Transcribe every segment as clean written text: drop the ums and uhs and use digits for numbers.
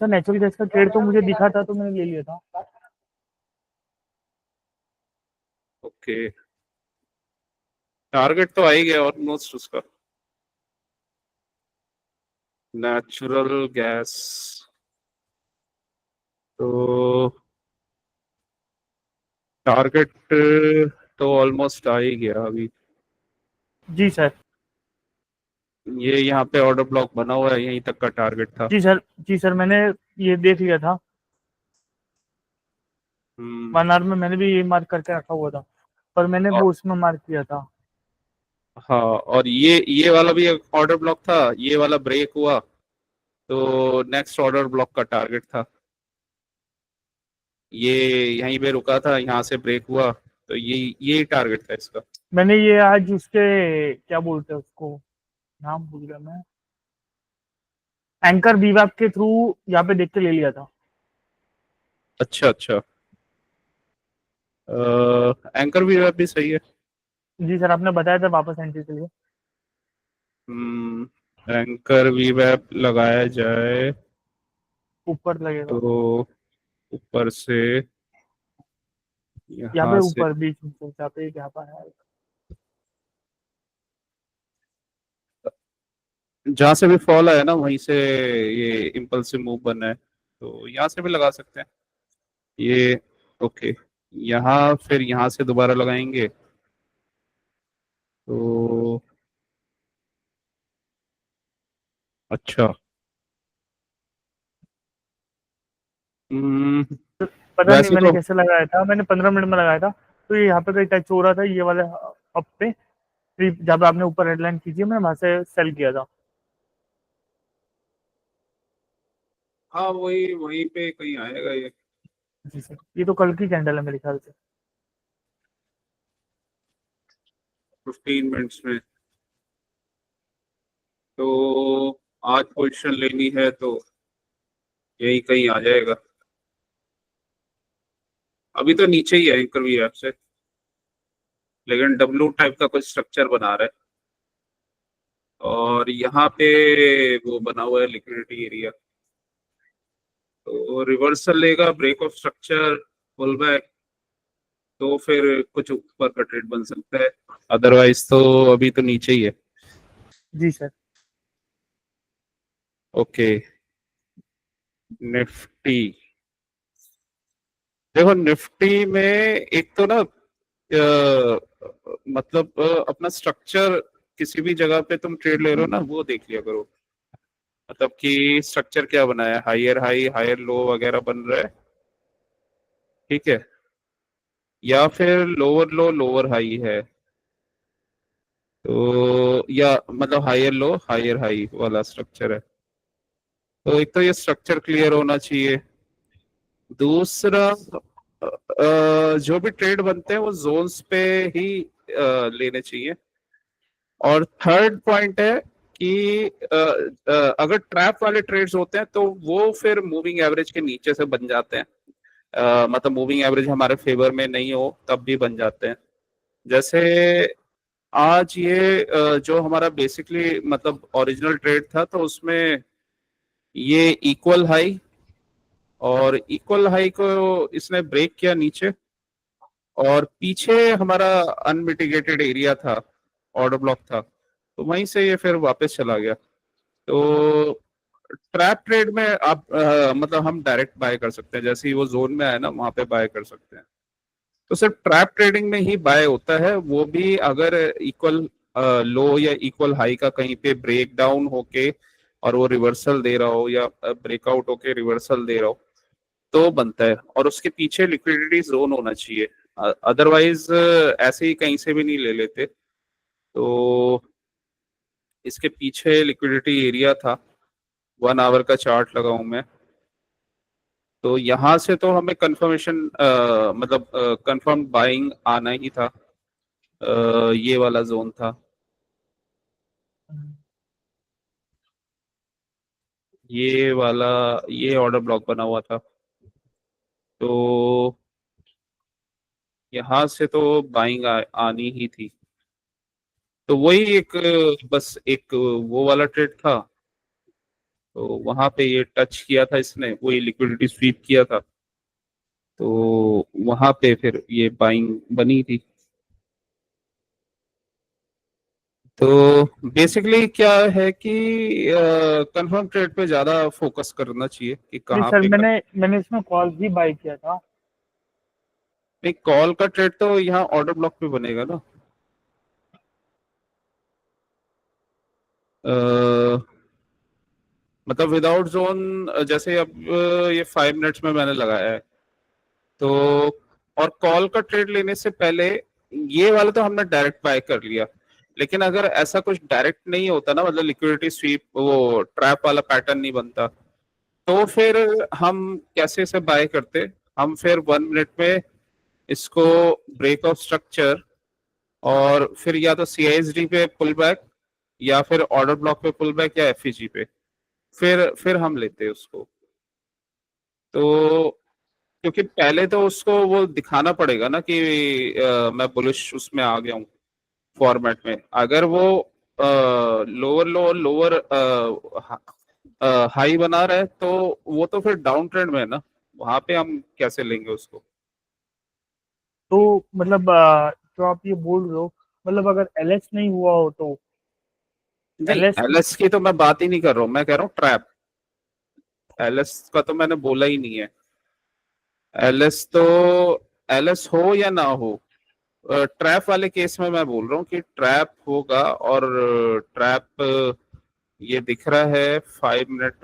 Sir natural gas का trade तो मुझे दिखा था तो मैंने ले लिया था। ओके, टारगेट तो आ ही गया ऑलमोस्ट उसका। नेचुरल गैस तो टारगेट तो ऑलमोस्ट आ ही गया अभी। जी सर। ये यहाँ पे ऑर्डर ब्लॉक बना हुआ है, यहीं तक का टारगेट था। जी सर। जी सर, मैंने ये देख लिया था। हम्म। 1 आवर में मैंने भी ये मार्क करके रखा हुआ था, पर मैंने और वो उसमें मार्क किया था। हाँ, और ये वाला भी एक ऑर्डर ब्लॉक था, ये वाला ब्रेक हुआ तो नेक्स्ट ऑर्डर ब्लॉक का टारगेट था। ये यहीं पे रुका था, यहाँ से ब्रेक हुआ तो ये टारगेट था इसका। मैंने ये आज उसके क्या बोलते हैं उसको, नाम भूल गया मैं, एंकर वीवैप के थ्रू यहाँ पे देख के ले लिया था। अच्छा अच्छा। एंकर भी सही है। जी सर, आपने बताया था वापस एंट्री के लिए। एंकर वी वेब लगाया जाए ऊपर लगेगा। तो ऊपर से, यहाँ पे यहाँ से। ऊपर बीच में यहाँ पे यहाँ पर है। जहां से भी फॉल आया ना वहीं से ये इम्पल्सिव मूव बना है, तो यहाँ से भी लगा सकते हैं ये। ओके, यहाँ फिर यहाँ से दोबारा लगाएंगे तो अच्छा। हम्म, पता नहीं वैसे मैंने तो कैसे लगाया था, मैंने 15 मिनट में लगाया था। तो ये यहाँ पे कहीं टच हो रहा था ये वाले अप पे, फिर जब आपने ऊपर हेडलाइन खींची मैंने वहां से सेल किया था। हाँ, वही वहीं पे कहीं आएगा ये। जी सर, ये तो कल की कैंडल है मेरे ख्याल से। 15 मिनट्स में तो आज पोजीशन लेनी है तो यही कहीं आ जाएगा। अभी तो नीचे ही है एंकर वी ऐप से, लेकिन डब्लू टाइप का कुछ स्ट्रक्चर बना रहा है और यहाँ पे वो बना हुआ है लिक्विडिटी एरिया। तो रिवर्सल लेगा, break of structure, pull back, तो फिर कुछ ऊपर का ट्रेड बन सकता है। अदरवाइज तो अभी तो नीचे ही है। जी सर। Okay, Nifty. देखो निफ्टी में एक तो ना मतलब अपना स्ट्रक्चर, किसी भी जगह पे तुम ट्रेड ले रहे हो ना वो देख लिया करो। मतलब कि स्ट्रक्चर क्या बनाया है, हायर हाई हायर लो वगैरह बन रहा है, ठीक है, या फिर लोअर लो लोअर हाई है। तो या मतलब हायर लो हायर हाई वाला स्ट्रक्चर है। तो एक तो ये स्ट्रक्चर क्लियर होना चाहिए। दूसरा, जो भी ट्रेड बनते हैं वो जोन्स पे ही लेने चाहिए। और थर्ड पॉइंट है कि अगर ट्रैप वाले ट्रेड्स होते हैं तो वो फिर मूविंग एवरेज के नीचे से बन जाते हैं। मतलब मूविंग एवरेज हमारे फेवर में नहीं हो तब भी बन जाते हैं। जैसे आज ये जो हमारा बेसिकली मतलब ओरिजिनल ट्रेड था तो उसमें ये इक्वल हाई, और इक्वल हाई को इसने ब्रेक किया नीचे, और पीछे हमारा अनमिटिगेटेड एरिया था, ऑर्डर ब्लॉक था, तो वहीं से ये फिर वापस चला गया। तो ट्रैप ट्रेड में आप मतलब हम डायरेक्ट बाय कर सकते हैं, जैसे ही वो जोन में आए ना वहां पे बाय कर सकते हैं। तो सिर्फ ट्रैप ट्रेडिंग में ही बाय होता है, वो भी अगर इक्वल लो या इक्वल हाई का कहीं पे ब्रेक डाउन होके और वो रिवर्सल दे रहा हो, या ब्रेकआउट होके रिवर्सल दे रहा हो तो बनता है, और उसके पीछे लिक्विडिटी जोन होना चाहिए। अदरवाइज ऐसे ही कहीं से भी नहीं ले लेते। तो इसके पीछे लिक्विडिटी एरिया था, 1 आवर का चार्ट लगाऊं मैं तो यहाँ से तो हमें कंफर्मेशन मतलब कंफर्म बाइंग आना ही था। ये वाला जोन था, ये वाला, ये ऑर्डर ब्लॉक बना हुआ था, तो यहाँ से तो बाइंग आनी ही थी। तो वही एक बस एक वो वाला ट्रेड था, तो वहां पे ये टच किया था इसने, वही लिक्विडिटी स्वीप किया था, तो वहां पे फिर ये बाइंग बनी थी। तो बेसिकली क्या है कि कंफर्म ट्रेड पे ज्यादा फोकस करना चाहिए कि नहीं कहाँ सर, पे मैंने इसमें कॉल भी बाय किया था। नहीं, कॉल का ट्रेड तो यहाँ ऑर्डर ब्लॉक पे बनेगा ना। अ, मतलब विदाउट जोन, जैसे अब ये 5 मिनट्स में मैंने लगाया है, तो और कॉल का ट्रेड लेने से पहले ये वाला तो हमने डायरेक्ट बाय कर लिया। लेकिन अगर ऐसा कुछ डायरेक्ट नहीं होता ना, मतलब लिक्विडिटी स्वीप वो ट्रैप वाला पैटर्न नहीं बनता, तो फिर हम कैसे इसे बाय करते। हम फिर 1 मिनट में इसको ब्रेक ऑफ स्ट्रक्चर और फिर या तो सीआईएसडी पे पुल बैक या फिर ऑर्डर ब्लॉक पे पुल बैक या एफईजी पे फिर हम लेते हैं उसको। तो क्योंकि पहले तो उसको वो दिखाना पड़ेगा ना कि मैं बुलिश उसमें आ गया हूँ फॉर्मेट में। अगर वो लोअर लोअर लोअर हाई बना रहा है तो वो तो फिर डाउन ट्रेंड में है ना, वहां पे हम कैसे लेंगे उसको। तो मतलब जो आप ये बोल रहे हो, मतलब अगर एलएस नहीं हुआ हो तो नहीं, एलएस। एलएस की तो मैं बात ही नहीं कर रहा हूँ, मैं कह रहा हूँ ट्रैप। एलएस का तो मैंने बोला ही नहीं है। एलएस तो एलएस हो या ना हो, ट्रैप वाले केस में मैं बोल रहा हूँ कि ट्रैप होगा। और ट्रैप ये दिख रहा है 5 मिनट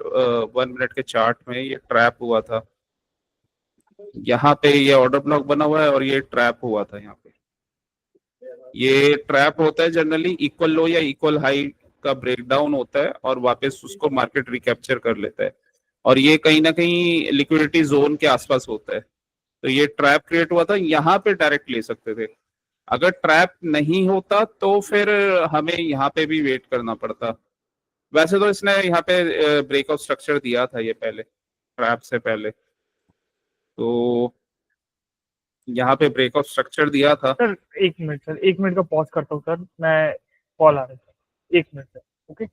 1 मिनट के चार्ट में, ये ट्रैप हुआ था। यहाँ पे ये ऑर्डर ब्लॉक बना हुआ है और ये ट्रैप हुआ था यहाँ पे। ये ट्रैप होता है जनरली इक्वल लो या इक्वल हाई का ब्रेकडाउन होता है और वापस उसको मार्केट रिकैप्चर कर लेता है। और ये कहीं ना कहीं लिक्विडिटी जोन के आसपास होता है। तो ये ट्रैप क्रिएट हुआ था, यहाँ पे डायरेक्ट ले सकते थे। अगर ट्रैप नहीं होता तो फिर हमें यहाँ पे भी वेट करना पड़ता। वैसे तो इसने यहाँ पे ब्रेकआउट स्ट्रक्चर दिया था ये पहले, ट्रैप से पहले। तो यहाँ पे ब्रेकआउट स्ट्रक्चर दिया था। सर 1 मिनट सर, 1 मिनट का पॉज करता हूँ सर, मैं कॉल आ रहा है सर, 1 मिनट सर। ओके।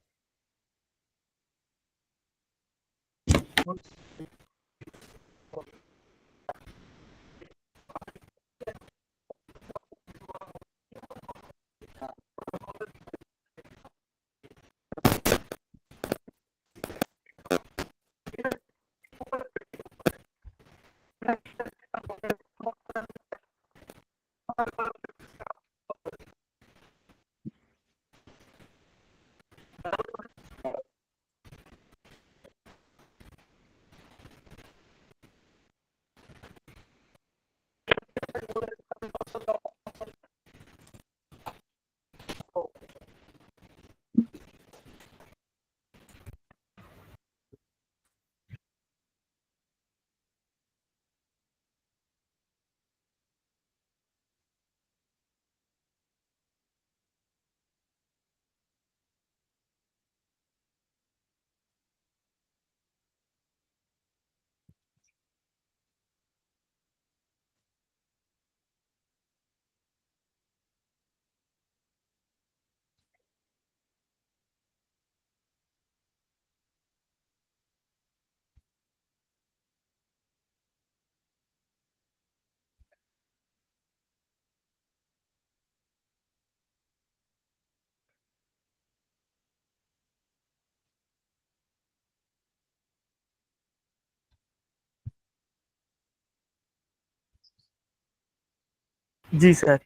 जी सर।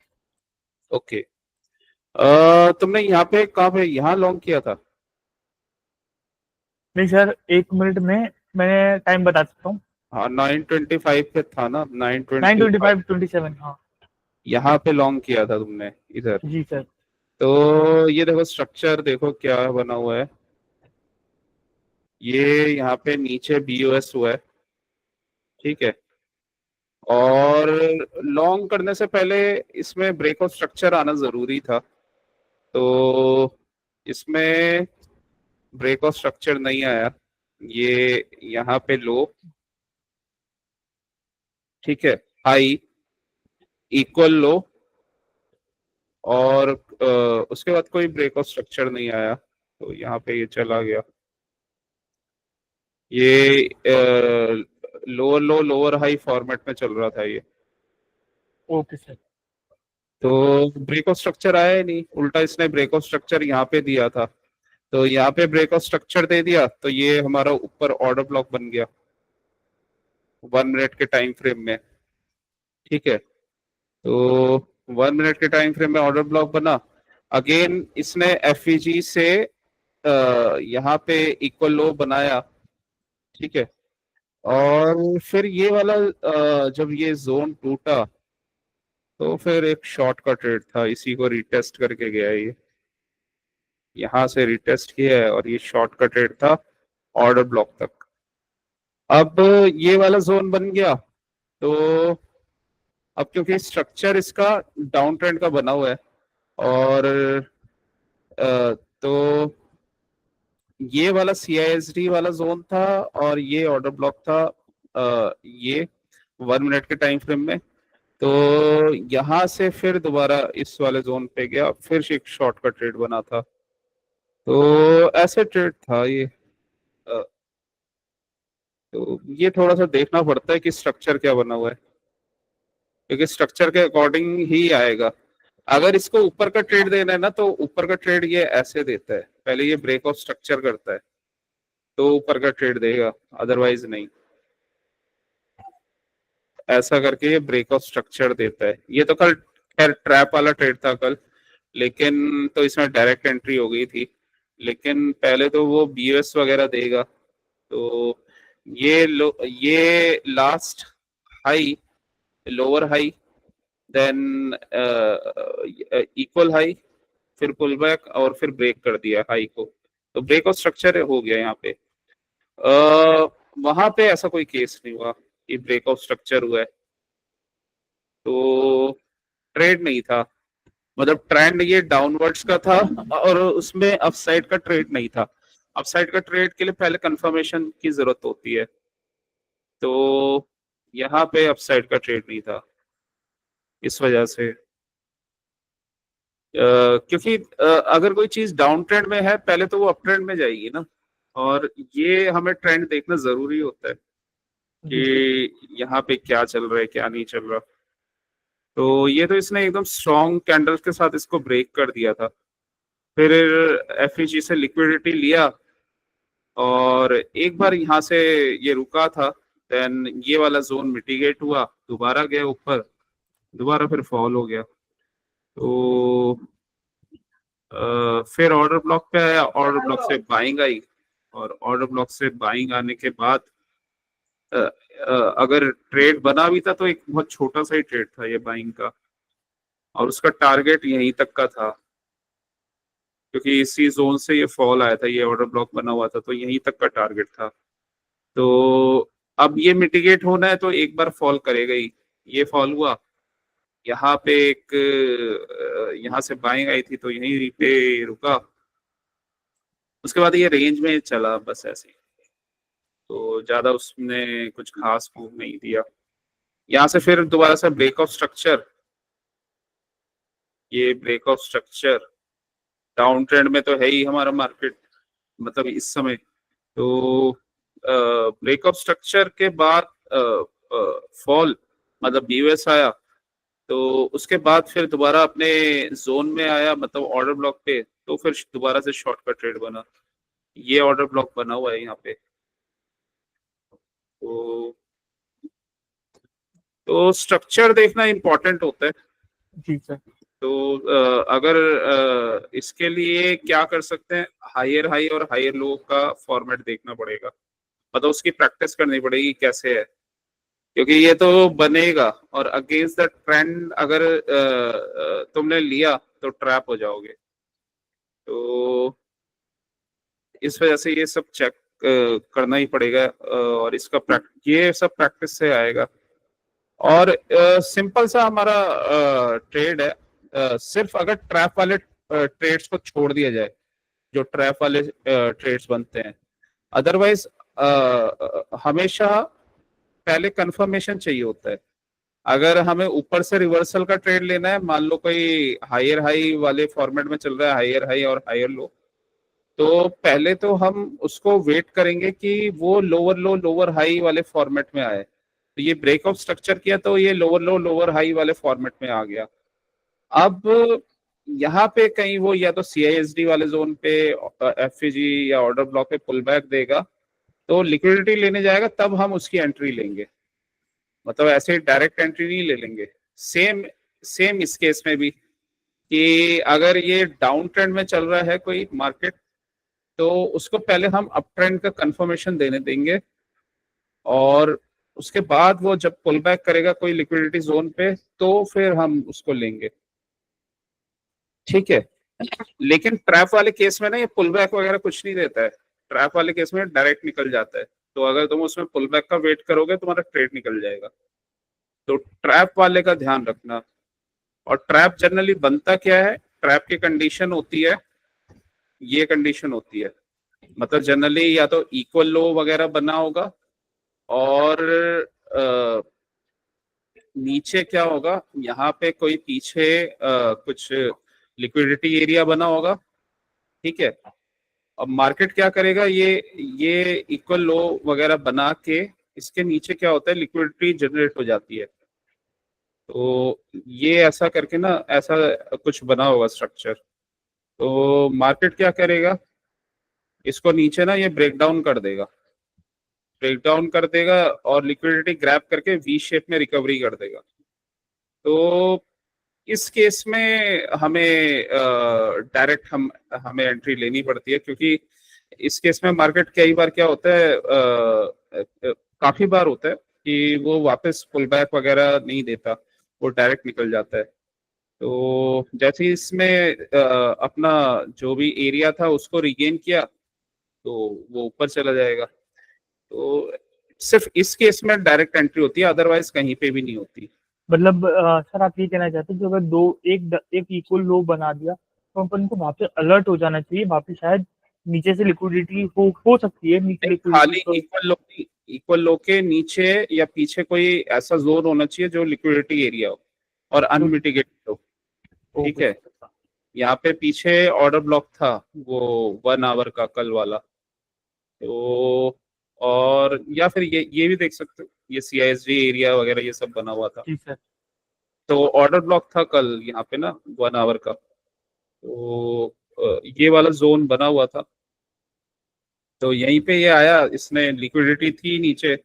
ओके। तुमने यहाँ पे कहाँ पे यहाँ लॉन्ग किया था? नहीं सर, 1 मिनट में मैंने टाइम बता सकता हूँ। हाँ, 9:25 पे था ना, 9:25। 9:25 27, हाँ। यहाँ पे लॉन्ग किया था तुमने इधर। जी सर। तो ये देखो स्ट्रक्चर देखो क्या बना हुआ है। ये यहाँ पे नीचे बीओएस हुआ है, ठीक है। और लॉन्ग करने से पहले इसमें ब्रेकआउट स्ट्रक्चर आना जरूरी था। तो इसमें ब्रेकआउट स्ट्रक्चर नहीं आया। ये यहाँ पे लो, ठीक है, हाई, इक्वल लो, और उसके बाद कोई ब्रेकआउट स्ट्रक्चर नहीं आया, तो यहाँ पे ये चला गया। ये लोअर लो लोअर हाई फॉर्मेट में चल रहा था ये। Okay sir. तो ब्रेक ऑफ स्ट्रक्चर आया ही नहीं, उल्टा इसने ब्रेक ऑफ स्ट्रक्चर यहाँ पे दिया था, तो यहाँ पे ब्रेक ऑफ स्ट्रक्चर दे दिया, तो ये हमारा ऊपर ऑर्डर ब्लॉक बन गया 1 मिनट के टाइम फ्रेम में। ठीक है, तो 1 मिनट के टाइम फ्रेम में ऑर्डर ब्लॉक बना। अगेन इसने एफईजी से यहाँ पे इक्वल लो बनाया। ठीक है, और फिर ये वाला जब ये जोन टूटा तो फिर एक शॉर्ट का ट्रेड था, इसी को रिटेस्ट करके गया ये, यहाँ से रिटेस्ट किया है और ये शॉर्ट का ट्रेड था ऑर्डर ब्लॉक तक। अब ये वाला जोन बन गया, तो अब क्योंकि स्ट्रक्चर इसका डाउन ट्रेंड का बना हुआ है और तो ये वाला CISD वाला जोन था और ये ऑर्डर ब्लॉक था ये 1 मिनट के टाइम फ्रेम में। तो यहाँ से फिर दोबारा इस वाले जोन पे गया, फिर एक शॉर्ट का ट्रेड बना था। तो ऐसे ट्रेड था ये। तो ये थोड़ा सा देखना पड़ता है कि स्ट्रक्चर क्या बना हुआ है, क्योंकि स्ट्रक्चर के अकॉर्डिंग ही आएगा। अगर इसको ऊपर का ट्रेड देना है ना, तो ऊपर का ट्रेड ये ऐसे देता है, पहले ये ब्रेक ऑफ स्ट्रक्चर करता है तो ऊपर का ट्रेड देगा, अदरवाइज नहीं। ऐसा करके ये ब्रेक ऑफ स्ट्रक्चर देता है। ये तो कल खैर ट्रैप वाला ट्रेड था कल, लेकिन तो इसमें डायरेक्ट एंट्री हो गई थी, लेकिन पहले तो वो BOS वगैरह देगा। तो ये last high, lower high, than equal high, फिर पुल बैक और फिर ब्रेक कर दिया हाई को, तो ब्रेक ऑफ स्ट्रक्चर हो गया यहाँ पे। वहां पे ऐसा कोई केस नहीं हुआ कि ब्रेक ऑफ स्ट्रक्चर हुआ है, तो ट्रेड नहीं था, मतलब ट्रेंड ये डाउनवर्ड्स का था और उसमें अपसाइड का ट्रेड नहीं था। अपसाइड का ट्रेड के लिए पहले कंफर्मेशन की जरूरत होती है, तो यहाँ पे अपसाइड का ट्रेड नहीं था इस वजह से। क्योंकि अगर कोई चीज डाउन ट्रेंड में है पहले तो वो अप ट्रेंड में जाएगी ना, और ये हमें ट्रेंड देखना जरूरी होता है जी सर। कि यहाँ पे क्या चल रहा है क्या नहीं चल रहा। तो ये तो इसने एकदम स्ट्रॉन्ग कैंडल के साथ इसको ब्रेक कर दिया था, फिर FEG से लिक्विडिटी लिया और एक बार यहाँ से ये रुका था, देन ये वाला जोन मिटिगेट हुआ, दोबारा गया ऊपर, दोबारा फिर फॉल हो गया। तो फिर ऑर्डर ब्लॉक पे आया, ऑर्डर ब्लॉक से बाइंग आई, और ऑर्डर ब्लॉक से बाइंग आने के बाद अगर ट्रेड बना भी था तो एक बहुत छोटा सा ही ट्रेड था ये बाइंग का, और उसका टारगेट यहीं तक का था, क्योंकि इसी जोन से ये फॉल आया था, ये ऑर्डर ब्लॉक बना हुआ था, तो यहीं तक का टारगेट था। तो अब ये मिटिगेट होना है तो एक बार फॉल करेगा ही। ये फॉल हुआ, यहाँ पे एक यहाँ से बाइंग आई थी तो यहीं पे रुका, उसके बाद ये रेंज में चला बस ऐसे ही, तो ज्यादा उसने कुछ खास मूव नहीं दिया। यहाँ से फिर दोबारा से ब्रेक ऑफ स्ट्रक्चर, ये break of structure down trend में तो है ही हमारा मार्केट, मतलब इस समय। तो ब्रेक ऑफ स्ट्रक्चर के बाद फॉल, मतलब BOS आया, तो उसके बाद फिर दोबारा अपने जोन में आया, मतलब ऑर्डर ब्लॉक पे, तो फिर दोबारा से शॉर्ट का ट्रेड बना, ये ऑर्डर ब्लॉक बना हुआ है यहाँ पे। तो स्ट्रक्चर देखना इंपॉर्टेंट होता है। जी सर। तो अगर इसके लिए क्या कर सकते हैं, हायर हाई और हायर लो का फॉर्मेट देखना पड़ेगा, मतलब उसकी प्रैक्टिस करनी पड़ेगी कैसे है, क्योंकि ये तो बनेगा और अगेंस्ट द ट्रेंड अगर तुमने लिया तो ट्रैप हो जाओगे। तो इस वजह से ये सब चेक करना ही पड़ेगा, और इसका ये सब प्रैक्टिस से आएगा। और सिंपल सा हमारा ट्रेड है, सिर्फ अगर ट्रैप वाले ट्रेड्स को छोड़ दिया जाए, जो ट्रैप वाले ट्रेड्स बनते हैं, अदरवाइज हमेशा पहले कंफर्मेशन चाहिए होता है। अगर हमें ऊपर से रिवर्सल का ट्रेड लेना है, मान लो कोई हायर हाई वाले फॉर्मेट में चल रहा है, हायर हाई और हायर लो, तो पहले तो हम उसको वेट करेंगे कि वो लोअर लो लोअर हाई वाले फॉर्मेट में आए। तो ये ब्रेकआउट स्ट्रक्चर किया तो ये लोअर लो लोअर हाई वाले फॉर्मेट में आ गया। अब यहाँ पे कहीं वो या तो CISD वाले जोन पे FVG या ऑर्डर ब्लॉक पे पुल बैक देगा तो लिक्विडिटी लेने जाएगा, तब हम उसकी एंट्री लेंगे। मतलब ऐसे डायरेक्ट एंट्री नहीं ले लेंगे। सेम सेम इस केस में भी कि अगर ये डाउन ट्रेंड में चल रहा है कोई मार्केट तो उसको पहले हम अप ट्रेंड का कंफर्मेशन देने देंगे, और उसके बाद वो जब पुल बैक करेगा कोई लिक्विडिटी जोन पे तो फिर हम उसको लेंगे। ठीक है, लेकिन ट्रैप वाले केस में ना ये पुल बैक वगैरह कुछ नहीं देता है। ट्रैप वाले केस में डायरेक्ट निकल जाता है, तो अगर तुम उसमें पुल बैक का वेट करोगे तुम्हारा ट्रेड निकल जाएगा। तो ट्रैप वाले का ध्यान रखना। और ट्रैप जनरली बनता क्या है, ट्रैप की कंडीशन होती है, ये कंडीशन होती है, मतलब जनरली या तो इक्वल लो वगैरह बना होगा, और नीचे क्या होगा, यहाँ पे कोई पीछे कुछ लिक्विडिटी एरिया बना होगा। ठीक है, अब मार्केट क्या करेगा, ये इक्वल लो वगैरह बना के इसके नीचे क्या होता है, लिक्विडिटी जनरेट हो जाती है। तो ये ऐसा करके ना, ऐसा कुछ बना होगा स्ट्रक्चर। तो मार्केट क्या करेगा, इसको नीचे ना ये ब्रेक डाउन कर देगा, ब्रेक डाउन कर देगा और लिक्विडिटी ग्रैब करके वी शेप में रिकवरी कर देगा। तो इस केस में हमें डायरेक्ट हमें एंट्री लेनी पड़ती है, क्योंकि इस केस में मार्केट कई बार क्या होता है, काफी बार होता है कि वो वापस पुल बैक वगैरह नहीं देता, वो डायरेक्ट निकल जाता है। तो जैसे ही इसमें अपना जो भी एरिया था उसको रिगेन किया तो वो ऊपर चला जाएगा। तो सिर्फ इस केस में डायरेक्ट एंट्री होती है, अदरवाइज कहीं पे भी नहीं होती। मतलब सर आप ये कहना चाहते हैं कि अगर एक इक्वल लो बना दिया तो अपन को वहां पे अलर्ट हो जाना चाहिए, वहां पे शायद नीचे से लिक्विडिटी हो सकती है, नीचे खाली लिक्विडिटी। इक्वल लो के नीचे या पीछे कोई ऐसा जोन होना चाहिए जो लिक्विडिटी एरिया हो और अनमिटिगेटेड हो। ठीक है, यहाँ पे पीछे ऑर्डर ब्लॉक था वो 1 आवर का कल वाला। तो और या फिर ये भी देख सकते हो, ये CISD एरिया वगैरह ये सब बना हुआ था। जी सर। तो ऑर्डर ब्लॉक था कल यहाँ पे ना 1 आवर का, तो ये वाला जोन बना हुआ था। तो यहीं पे ये आया, इसने लिक्विडिटी थी नीचे,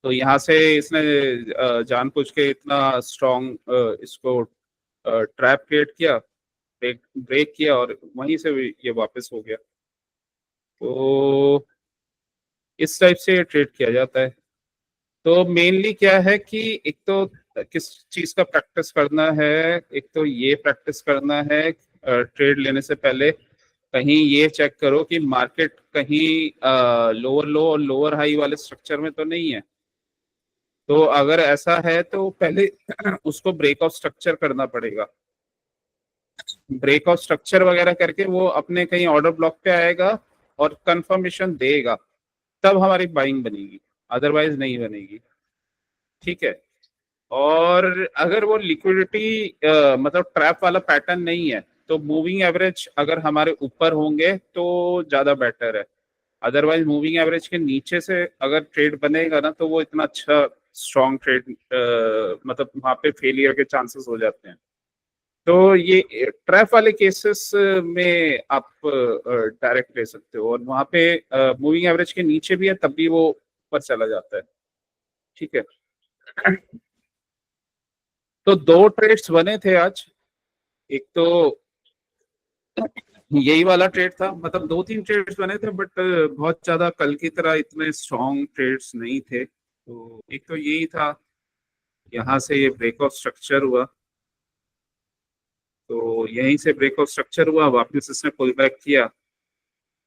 तो यहाँ से इसने जानबूझ के इतना स्ट्रॉन्ग इसको ट्रैप क्रिएट किया, ब्रेक किया, और वहीं से ये वापस हो गया। तो इस टाइप से ट्रेड किया जाता है। तो मेनली क्या है कि एक तो किस चीज का प्रैक्टिस करना है, एक तो ये प्रैक्टिस करना है ट्रेड लेने से पहले कहीं ये चेक करो कि मार्केट कहीं लोअर लो और लोअर हाई वाले स्ट्रक्चर में तो नहीं है। तो अगर ऐसा है तो पहले उसको ब्रेकआउट स्ट्रक्चर करना पड़ेगा। ब्रेकआउट स्ट्रक्चर वगैरह करके वो अपने कहीं ऑर्डर ब्लॉक पे आएगा और कंफर्मेशन देगा, तब हमारी बाइंग बनेगी, अदरवाइज नहीं बनेगी। ठीक है, और अगर वो लिक्विडिटी मतलब ट्रैप वाला पैटर्न नहीं है तो मूविंग एवरेज अगर हमारे ऊपर होंगे तो ज्यादा बेटर है। अदरवाइज मूविंग एवरेज के नीचे से अगर ट्रेड बनेगा ना तो वो इतना अच्छा स्ट्रॉन्ग ट्रेड मतलब वहां पे फेलियर के चांसेस हो जाते हैं। तो ये ट्रैप वाले केसेस में आप डायरेक्ट ले सकते हो, और वहां पे मूविंग एवरेज के नीचे भी है तब भी वो ऊपर चला जाता है। ठीक है, तो 2 ट्रेड्स बने थे आज। एक तो यही वाला ट्रेड था, मतलब 2-3 ट्रेड्स बने थे, बट बहुत ज्यादा कल की तरह इतने स्ट्रॉन्ग ट्रेड्स नहीं थे। तो एक तो यही था, यहाँ से ये ब्रेकआउट स्ट्रक्चर हुआ, तो यहीं से ब्रेकआउट स्ट्रक्चर हुआ, वापस इसने पुल बैक किया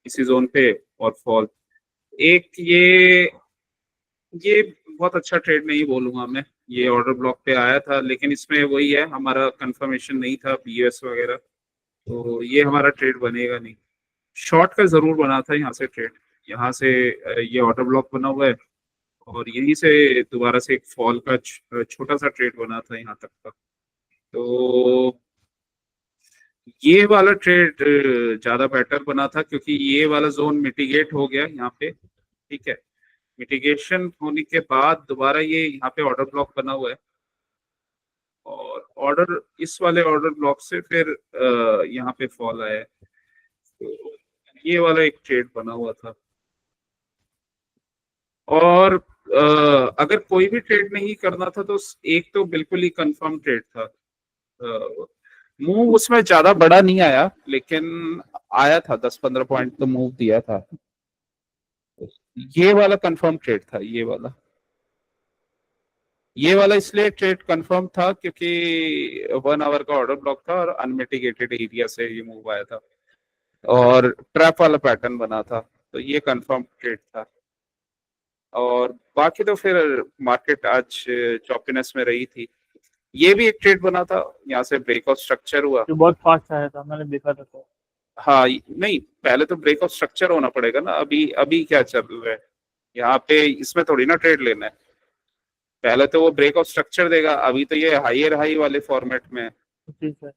इसी जोन पे और फॉल। एक ये बहुत अच्छा ट्रेड नहीं बोलूंगा मैं, ये ऑर्डर ब्लॉक पे आया था, लेकिन इसमें वही है, हमारा कंफर्मेशन नहीं था BS वगैरह, तो ये हमारा ट्रेड बनेगा नहीं। शॉर्ट का जरूर बना था यहाँ से ट्रेड, यहाँ से ये ऑर्डर ब्लॉक बना हुआ है और यहीं से दोबारा से एक फॉल का छोटा सा ट्रेड बना था यहाँ तक का। तो ये वाला ट्रेड ज्यादा बेटर बना था क्योंकि ये वाला जोन मिटिगेट हो गया यहाँ पे, ठीक है। मिटिगेशन होने के बाद दोबारा ये यहाँ पे ऑर्डर ब्लॉक बना हुआ है, और ऑर्डर इस वाले ऑर्डर ब्लॉक से फिर यहाँ पे फॉल आया है। तो ये वाला एक ट्रेड बना हुआ था। और अगर कोई भी ट्रेड नहीं करना था तो एक तो बिल्कुल ही कंफर्म ट्रेड था। मूव उसमें ज्यादा बड़ा नहीं आया, लेकिन आया था 10-15 पॉइंट तो मूव दिया था। ये वाला कंफर्म ट्रेड था, ये वाला इसलिए ट्रेड कंफर्म था क्योंकि 1 आवर का ऑर्डर ब्लॉक था और अनमिटिगेटेड एरिया से ये मूव आया था और ट्रैप वाला पैटर्न बना था, तो ये कंफर्म ट्रेड था। और बाकी तो फिर मार्केट आज चॉपीनेस में रही थी। ये भी एक ट्रेड बना था, यहाँ से ब्रेकआउट स्ट्रक्चर हुआ। जो बहुत फास्ट आया था, मैंने देखा था। तो हाँ नहीं, पहले तो ब्रेकआउट स्ट्रक्चर होना पड़ेगा ना। अभी अभी क्या चल रहा है यहाँ पे, इसमें थोड़ी ना ट्रेड लेना है। पहले तो वो ब्रेकआउट स्ट्रक्चर देगा, अभी तो ये हायर हाई वाले फॉर्मेट में है। ठीक है।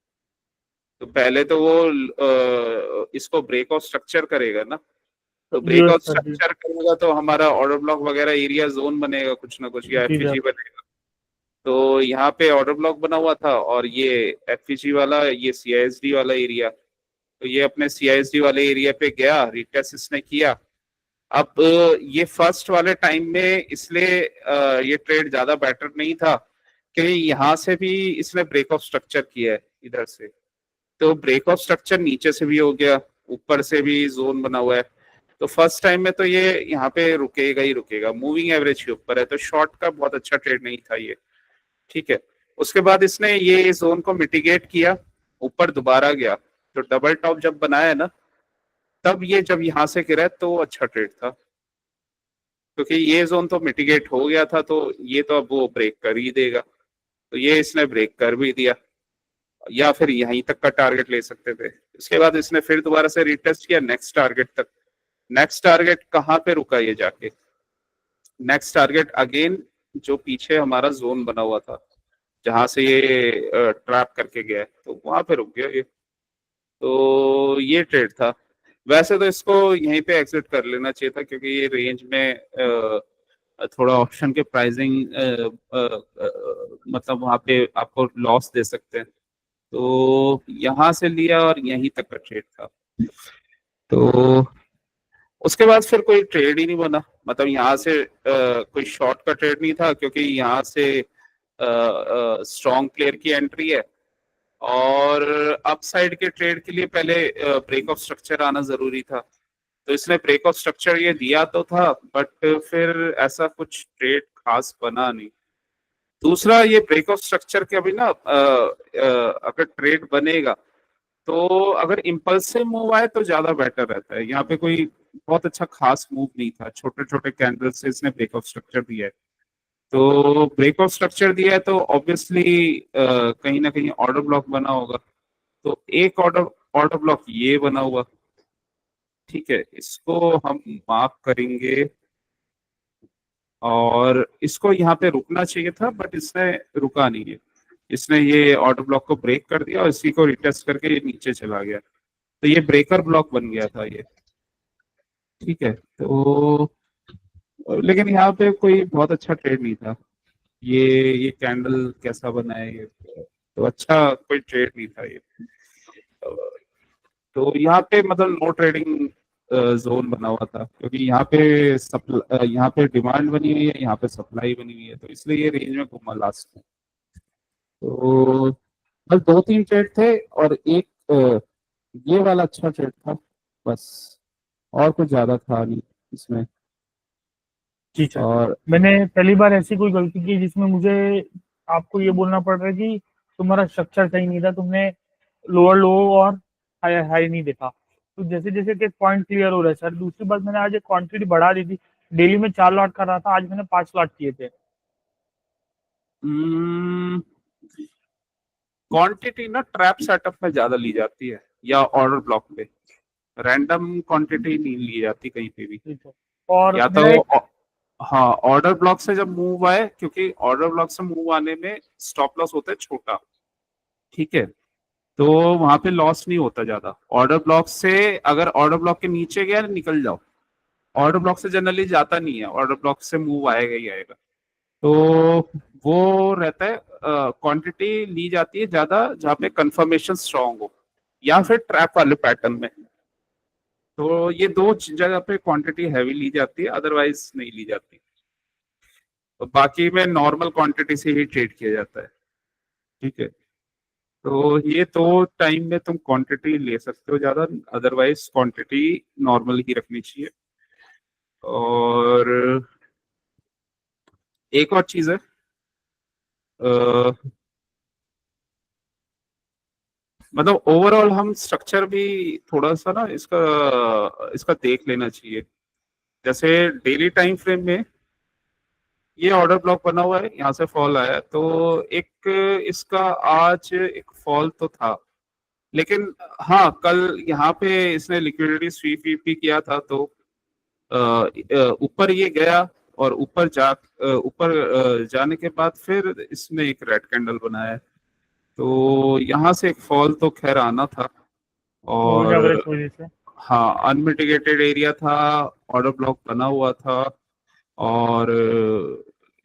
तो पहले तो वो इसको ब्रेकआउट स्ट्रक्चर करेगा ना। तो तो यूएस ब्रेकआउट कर दी। स्ट्रक्चर करेगा तो हमारा ऑर्डर ब्लॉक वगैरह एरिया जोन बनेगा कुछ ना कुछ, या जी एफईजी सर। बनेगा। तो यहाँ पे ऑर्डर ब्लॉक बना हुआ था और ये एफईजी वाला, ये सीआईएसडी वाला एरिया। तो ये अपने सीआईएसडी वाले एरिया पे गया, रिटेस्ट इसने किया। अब ये फर्स्ट वाले टाइम में इसलिए ये ट्रेड ज्यादा बेटर नहीं था कि यहाँ से भी इसने ब्रेकआउट स्ट्रक्चर किया है इधर से। तो ब्रेकआउट स्ट्रक्चर नीचे से भी हो गया, ऊपर से भी जोन बना हुआ है। तो फर्स्ट टाइम में तो ये यहाँ पे रुकेगा ही रुकेगा, मूविंग एवरेज के ऊपर है, तो शॉर्ट का बहुत अच्छा ट्रेड नहीं था ये, ठीक है। उसके बाद इसने ये जोन को मिटिगेट किया, ऊपर दोबारा गया। तो डबल टॉप जब बनाया ना, तब ये जब यहाँ से गिरा तो अच्छा ट्रेड था, क्योंकि ये जोन तो मिटिगेट हो गया था, तो ये तो अब वो ब्रेक कर ही देगा। तो ये इसने ब्रेक कर भी दिया, या फिर यहीं तक का टारगेट ले सकते थे। उसके बाद इसने फिर दोबारा से रिटेस्ट किया नेक्स्ट टारगेट तक। नेक्स्ट टारगेट कहाँ पे रुका ये जाके, नेक्स्ट टारगेट अगेन जो पीछे हमारा जोन बना हुआ था जहां से ये ट्रैप करके गया है, तो वहां पे रुक गया ये। तो ये ट्रेड था। वैसे तो इसको यहीं पे एग्जिट कर लेना चाहिए था, क्योंकि ये रेंज में थोड़ा ऑप्शन के प्राइसिंग मतलब वहां पे आपको लॉस दे सकते हैं। तो यहाँ से लिया और यहीं तक का ट्रेड था। तो उसके बाद फिर कोई ट्रेड ही नहीं बना, मतलब यहाँ से कोई शॉर्ट का ट्रेड नहीं था, क्योंकि यहाँ से स्ट्रॉन्ग प्लेयर की एंट्री है और अपसाइड के ट्रेड के लिए पहले ब्रेकआउट स्ट्रक्चर आना जरूरी था। तो इसने ब्रेकआउट स्ट्रक्चर ये दिया तो था, बट फिर ऐसा कुछ ट्रेड खास बना नहीं। दूसरा, ये ब्रेकआउट स्ट्रक्चर के अभी ना अगर ट्रेड बनेगा तो अगर इम्पल्सिव मूव आए तो ज्यादा बेटर रहता है। यहाँ पे कोई बहुत अच्छा खास मूव नहीं था, छोटे छोटे कैंडल से इसने ब्रेकआउट स्ट्रक्चर दिया है। तो ब्रेकआउट स्ट्रक्चर दिया है तो ऑब्वियसली कहीं ना कहीं ऑर्डर ब्लॉक बना होगा। तो एक ऑर्डर ऑर्डर ब्लॉक ये बना हुआ, ठीक है। इसको हम मार्क करेंगे और इसको यहाँ पे रुकना चाहिए था, बट इसने रुका नहीं है। इसने ये ऑर्डर ब्लॉक को ब्रेक कर दिया और इसी को रिटेस्ट करके ये नीचे चला गया। तो ये ब्रेकर ब्लॉक बन गया था ये, ठीक है। तो लेकिन यहाँ पे कोई बहुत अच्छा ट्रेड नहीं था। ये कैंडल कैसा बना है ये, तो अच्छा कोई ट्रेड नहीं था ये। तो यहाँ पे मतलब नो ट्रेडिंग जोन बना हुआ था, क्योंकि यहाँ पे डिमांड बनी हुई है, यहाँ पे सप्लाई बनी हुई है, तो इसलिए ये रेंज में घूमा लास्ट में। तो बस 2-3 ट्रेड थे और एक ये वाला अच्छा ट्रेड था बस, और कुछ ज्यादा था नहीं इसमें। जी सर। और मैंने पहली बार ऐसी कोई गलती की जिसमें मुझे आपको ये बोलना पड़ रहा है कि तुम्हारा स्ट्रक्चर सही नहीं था, तुमने लोअर लो और हाई हाई नहीं देखा। तो जैसे जैसे कि पॉइंट क्लियर हो रहा है सर। दूसरी बात, मैंने आज एक क्वांटिटी बढ़ा दी थी। डेली में 4 लॉट कर रहा था, आज मैंने 5 लॉट किए थे। क्वांटिटी ना ट्रैप सेटअप में ज्यादा ली जाती है या ऑर्डर ब्लॉक पे, रैंडम क्वांटिटी नहीं ली जाती कहीं पे भी। ठीक है। और या मेरा तो एक हाँ, ऑर्डर ब्लॉक से जब मूव आए, क्योंकि ऑर्डर ब्लॉक से मूव आने में स्टॉप लॉस होता है छोटा, ठीक है। तो वहां पे लॉस नहीं होता ज्यादा। ऑर्डर ब्लॉक से अगर ऑर्डर ब्लॉक के नीचे गया निकल जाओ, ऑर्डर ब्लॉक से जनरली जाता नहीं है, ऑर्डर ब्लॉक से मूव आएगा ही आएगा। तो वो रहता है, क्वांटिटी ली जाती है ज्यादा जहाँ पे कंफर्मेशन स्ट्रांग हो, या फिर ट्रैप वाले पैटर्न में। तो ये दो जगह पे क्वांटिटी हैवी ली जाती है, अदरवाइज नहीं ली जाती। तो बाकी में नॉर्मल क्वांटिटी से ही ट्रेड किया जाता है। ठीक है, तो ये तो टाइम में तुम क्वांटिटी ले सकते हो ज्यादा, अदरवाइज क्वांटिटी नॉर्मल ही रखनी चाहिए। और एक और चीज है, मतलब ओवरऑल हम स्ट्रक्चर भी थोड़ा सा ना इसका इसका देख लेना चाहिए। जैसे डेली टाइम फ्रेम में ये ऑर्डर ब्लॉक बना हुआ है, यहाँ से फॉल आया, तो एक इसका आज एक फॉल तो था, लेकिन हाँ कल यहाँ पे इसने लिक्विडिटी स्वीप भी किया था, तो ऊपर ये गया, और ऊपर जाने के बाद फिर इसने एक रेड कैंडल बनाया है। तो यहाँ से एक फॉल तो खैर आना था। मूविंग और एवरेज की वजह से। हाँ, अनमिटिगेटेड एरिया था, ऑर्डर ब्लॉक बना हुआ था, और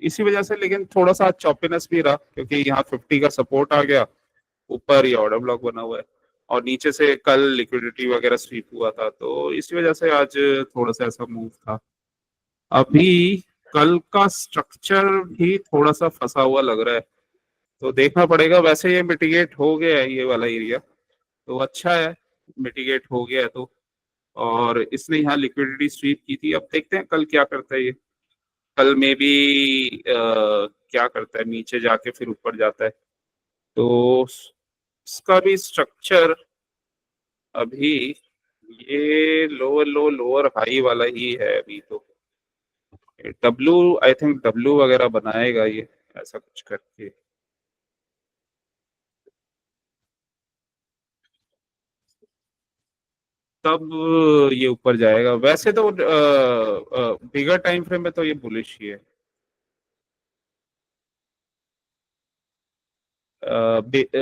इसी वजह से लेकिन थोड़ा सा चॉपीनेस भी रहा, क्योंकि यहाँ 50 का सपोर्ट आ गया, ऊपर ये ऑर्डर ब्लॉक बना हुआ है, और नीचे से कल लिक्विडिटी वगैरह स्वीप हुआ था, तो इसी वजह से आज थोड़ा सा ऐसा मूव था। अभी कल का स्ट्रक्चर भी थोड़ा सा फंसा हुआ लग रहा है, तो देखना पड़ेगा। वैसे ये मिटिगेट हो गया है ये वाला एरिया, तो अच्छा है, मिटिगेट हो गया है तो। और इसने यहाँ लिक्विडिटी स्वीप की थी, अब देखते हैं कल क्या करता है ये। कल में भी क्या करता है, नीचे जाके फिर ऊपर जाता है, तो इसका भी स्ट्रक्चर अभी ये लोअर लो लोअर हाई वाला ही है अभी। तो डब्लू, आई थिंक डब्लू वगैरह बनाएगा ये, ऐसा कुछ करके। तब ये ऊपर जाएगा। वैसे तो बिगर टाइम फ्रेम में तो ये बुलिश ही है।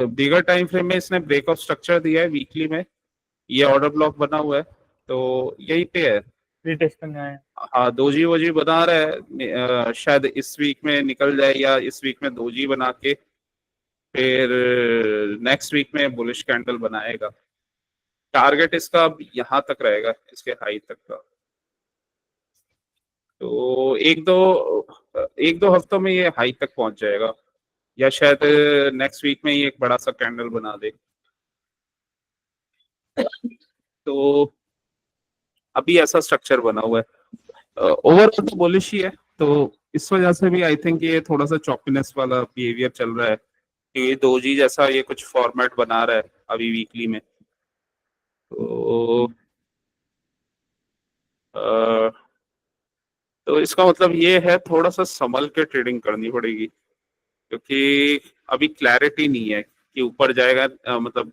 बिगर टाइम फ्रेम में इसने ब्रेक ऑफ स्ट्रक्चर दिया है वीकली में, ये ऑर्डर ब्लॉक बना हुआ है, तो यही पे है। रीटेस्ट करने आए हैं। हाँ, दोजी वोजी बना रहा है, शायद इस वीक में निकल जाए, या इस वीक में दोजी बना के फिर नेक्स्ट वीक में बुलिश कैंडल बनाएगा। टारगेट इसका अब यहाँ तक रहेगा, इसके हाई तक का। तो एक दो हफ्तों में ये हाई तक पहुंच जाएगा, या शायद नेक्स्ट वीक में ही एक बड़ा सा कैंडल बना दे। तो अभी ऐसा स्ट्रक्चर बना हुआ है, ओवरऑल तो बुलिश ही है। तो इस वजह से भी आई थिंक ये थोड़ा सा चॉपीनेस वाला बिहेवियर चल रहा है, कि ये दोजी जैसा ये कुछ फॉर्मेट बना रहा है अभी वीकली में। तो अ, तो इसका मतलब ये है थोड़ा सा संभल के ट्रेडिंग करनी पड़ेगी, क्योंकि अभी क्लैरिटी नहीं है कि ऊपर जाएगा, मतलब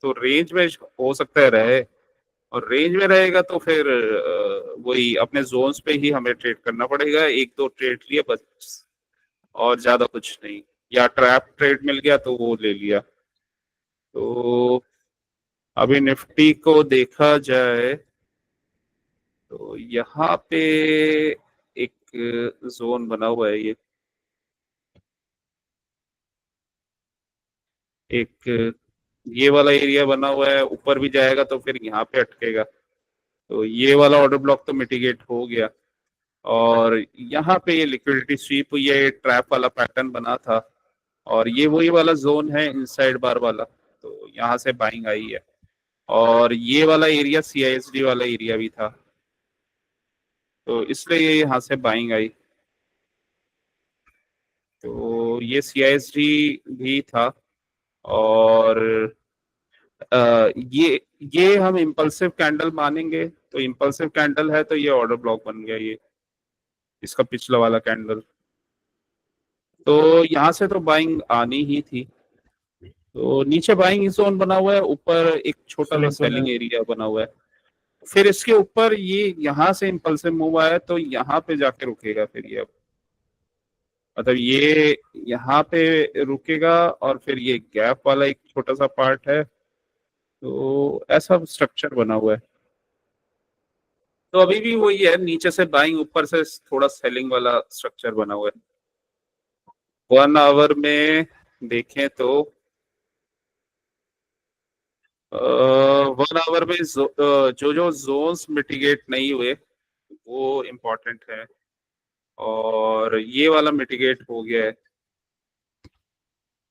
तो रेंज में हो सकता है रहे, और रेंज में रहेगा तो फिर वही अपने जोन्स पे ही हमें ट्रेड करना पड़ेगा। एक दो ट्रेड लिए बस, और ज्यादा कुछ नहीं, या ट्रैप ट्रेड मिल गया तो वो ले लिया। तो अभी निफ्टी को देखा जाए तो यहाँ पे एक जोन बना हुआ है, ये एक ये वाला एरिया बना हुआ है, ऊपर भी जाएगा तो फिर यहाँ पे अटकेगा। तो ये वाला ऑर्डर ब्लॉक तो मिटिगेट हो गया, और यहाँ पे ये लिक्विडिटी स्वीप हुई है, ये ट्रैप वाला पैटर्न बना था, और ये वही वाला जोन है इनसाइड बार वाला, तो यहाँ से बाइंग आई है। और ये वाला एरिया सीआईएसडी वाला एरिया भी था, तो इसलिए ये यहाँ से बाइंग आई। तो ये सीआईएसडी भी था, और ये हम इम्पल्सिव कैंडल मानेंगे, तो इम्पल्सिव कैंडल है तो ये ऑर्डर ब्लॉक बन गया, ये इसका पिछला वाला कैंडल। तो यहाँ से तो बाइंग आनी ही थी। तो नीचे बाइंग जोन बना हुआ है, ऊपर एक छोटा सा सेलिंग जोन है। सेलिंग एरिया बना हुआ है। फिर इसके ऊपर ये यहाँ से इम्पल्सिव मूव आया, तो यहाँ पे जाके रुकेगा फिर ये। अब मतलब ये यहाँ पे रुकेगा और फिर ये गैप वाला एक छोटा सा पार्ट है, तो ऐसा स्ट्रक्चर बना हुआ है। तो अभी भी वही है, नीचे से बाइंग, ऊपर से थोड़ा सेलिंग वाला स्ट्रक्चर बना हुआ है। 1 आवर में देखें तो 1 आवर में जो जो जोन्स मिटिगेट नहीं हुए वो इम्पोर्टेंट है, और ये वाला मिटिगेट हो गया है,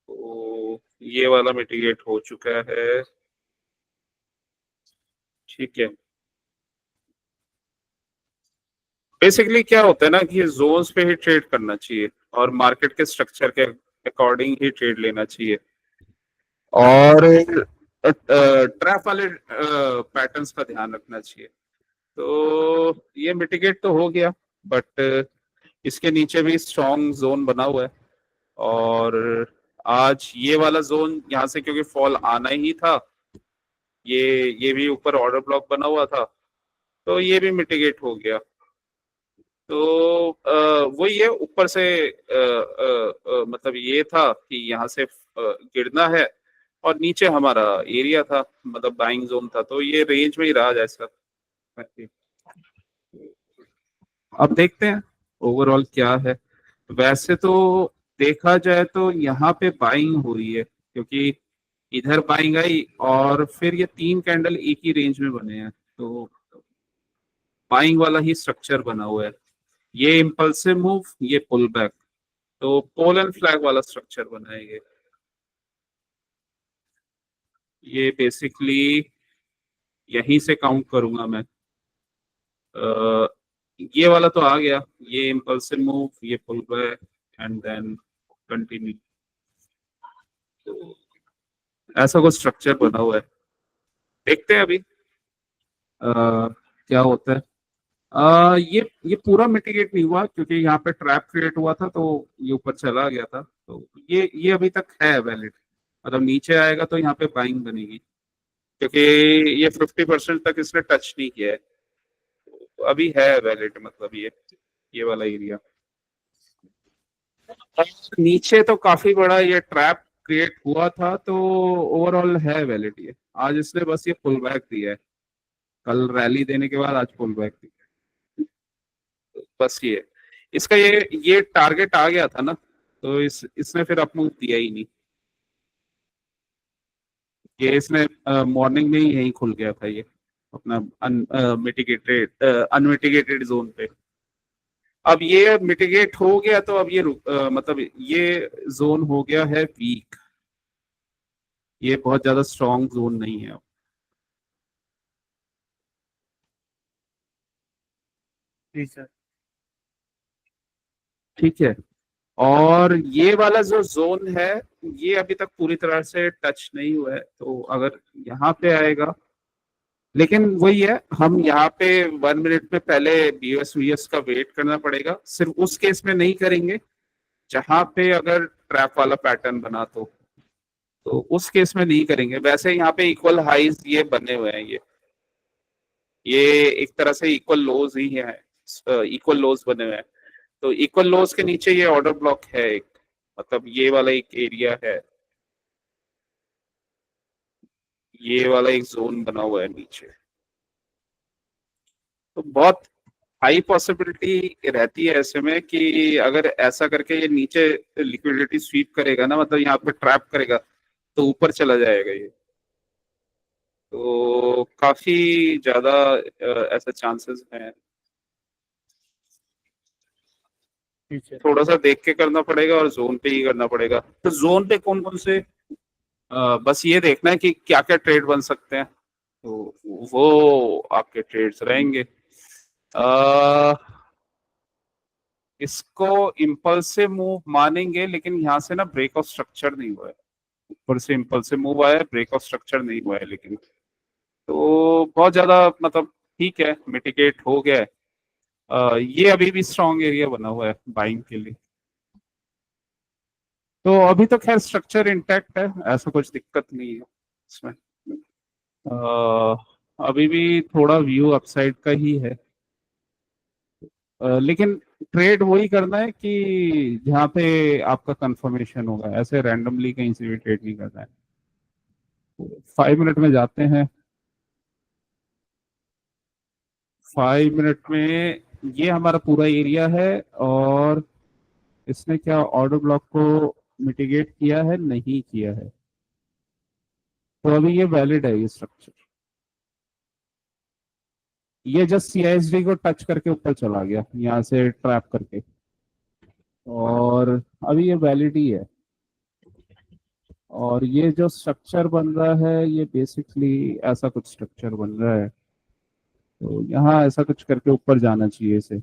तो ये वाला मिटिगेट हो चुका है। ठीक है, बेसिकली क्या होता है ना कि जोन्स पे ही ट्रेड करना चाहिए और मार्केट के स्ट्रक्चर के अकॉर्डिंग ही ट्रेड लेना चाहिए, और ट्रैप वाले पैटर्न्स का ध्यान रखना चाहिए। तो ये मिटिगेट तो हो गया, बट इसके नीचे भी स्ट्रॉन्ग जोन बना हुआ है, और आज ये वाला जोन यहाँ से क्योंकि फॉल आना ही था, ये भी ऊपर ऑर्डर ब्लॉक बना हुआ था, तो ये भी मिटिगेट हो गया। तो वही है, ऊपर से मतलब ये था कि यहाँ से गिरना है, और नीचे हमारा एरिया था, मतलब बाइंग जोन था, तो ये रेंज में ही रहा जैसा। अब देखते हैं ओवरऑल क्या है। वैसे तो देखा जाए तो यहाँ पे बाइंग हो रही है, क्योंकि इधर बाइंग आई और फिर ये 3 कैंडल एक ही रेंज में बने हैं, तो बाइंग वाला ही स्ट्रक्चर बना हुआ है। ये इम्पल्सिव मूव, ये पुल बैक, तो पोल एंड फ्लैग वाला स्ट्रक्चर बना है ये बेसिकली यहीं से काउंट करूंगा मैं। अ, ये वाला तो आ गया, ये इम्पल्सिव मूव, ये pull back and then continue, तो ऐसा कुछ स्ट्रक्चर बना हुआ है। देखते हैं अभी क्या होता है। ये पूरा मिटिगेट नहीं हुआ क्योंकि यहाँ पे ट्रैप क्रिएट हुआ था, तो ये ऊपर चला गया था, तो ये अभी तक है वैलिड। मतलब नीचे आएगा तो यहाँ पे बाइंग बनेगी, क्योंकि ये 50% तक इसने टच नहीं किया है, तो अभी है वैलिड, मतलब ये वाला एरिया। नीचे तो काफी बड़ा ये ट्रैप क्रिएट हुआ था, तो ओवरऑल है वैलिड ये। आज इसने बस ये पुल बैक दिया है, कल रैली देने के बाद आज पुल बैक दिया है। बस ये इसका ये टारगेट आ गया था ना, तो इसने फिर अप मूव दिया ही नहीं। ये इसने मॉर्निंग में ही यहीं खुल गया था ये अपना अनमिटिगेटेड अनमिटिगेटेड जोन पे। अब ये मिटिगेट हो गया, तो अब मतलब ये जोन हो गया है वीक, ये बहुत ज्यादा स्ट्रॉन्ग जोन नहीं है अब। जी सर। ठीक है, और ये वाला जो जोन है ये अभी तक पूरी तरह से टच नहीं हुआ है, तो अगर यहाँ पे आएगा, लेकिन वही है, हम यहाँ पे 1 मिनट में पहले BUS का वेट करना पड़ेगा। सिर्फ उस केस में नहीं करेंगे जहां पे अगर ट्रैप वाला पैटर्न बना, तो उस केस में नहीं करेंगे। वैसे यहाँ पे इक्वल हाइज ये बने हुए हैं, ये एक तरह से इक्वल लोज ही है, इक्वल लोज बने हुए हैं। तो इक्वल लोज के नीचे ये ऑर्डर ब्लॉक है एक, मतलब ये वाला एक एरिया है, ये वाला एक जोन बना हुआ है नीचे, तो बहुत हाई पॉसिबिलिटी रहती है ऐसे में कि अगर ऐसा करके ये नीचे लिक्विडिटी स्वीप करेगा ना, मतलब यहाँ पे ट्रैप करेगा, तो ऊपर चला जाएगा ये। तो काफी ज्यादा ऐसा चांसेस है। जी सर। थोड़ा सा देख के करना पड़ेगा और जोन पे ही करना पड़ेगा। तो जोन पे कौन कौन से बस ये देखना है कि क्या क्या ट्रेड बन सकते हैं, तो वो आपके ट्रेड्स रहेंगे। अ, इसको इम्पल्सिव मूव मानेंगे, लेकिन यहाँ से ना ब्रेक ऑफ स्ट्रक्चर नहीं हुआ है। ऊपर से इम्पल्सिव मूव आया है, ब्रेक ऑफ स्ट्रक्चर नहीं हुआ है, लेकिन तो बहुत ज्यादा मतलब ठीक है, मिटिगेट हो गया है। ये अभी भी स्ट्रॉन्ग एरिया बना हुआ है बाइंग के लिए। तो अभी तो खैर स्ट्रक्चर इंटैक्ट है, ऐसा कुछ दिक्कत नहीं है इसमें। अ, अभी भी थोड़ा व्यू अपसाइड का ही है, लेकिन ट्रेड वही करना है कि जहाँ पे आपका कंफर्मेशन होगा, ऐसे रैंडमली कहीं से भी ट्रेड नहीं करना है। 5 मिनट में जाते हैं। 5 मिनट में ये हमारा पूरा एरिया है, और इसने क्या ऑर्डर ब्लॉक को मिटिगेट किया है? नहीं किया है। तो अभी ये वैलिड है ये स्ट्रक्चर। ये जस्ट सीआईएसडी को टच करके ऊपर चला गया यहाँ से ट्रैप करके, और अभी ये वैलिड ही है। और ये जो स्ट्रक्चर बन रहा है ये बेसिकली ऐसा कुछ स्ट्रक्चर बन रहा है। तो यहाँ ऐसा कुछ करके ऊपर जाना चाहिए इसे।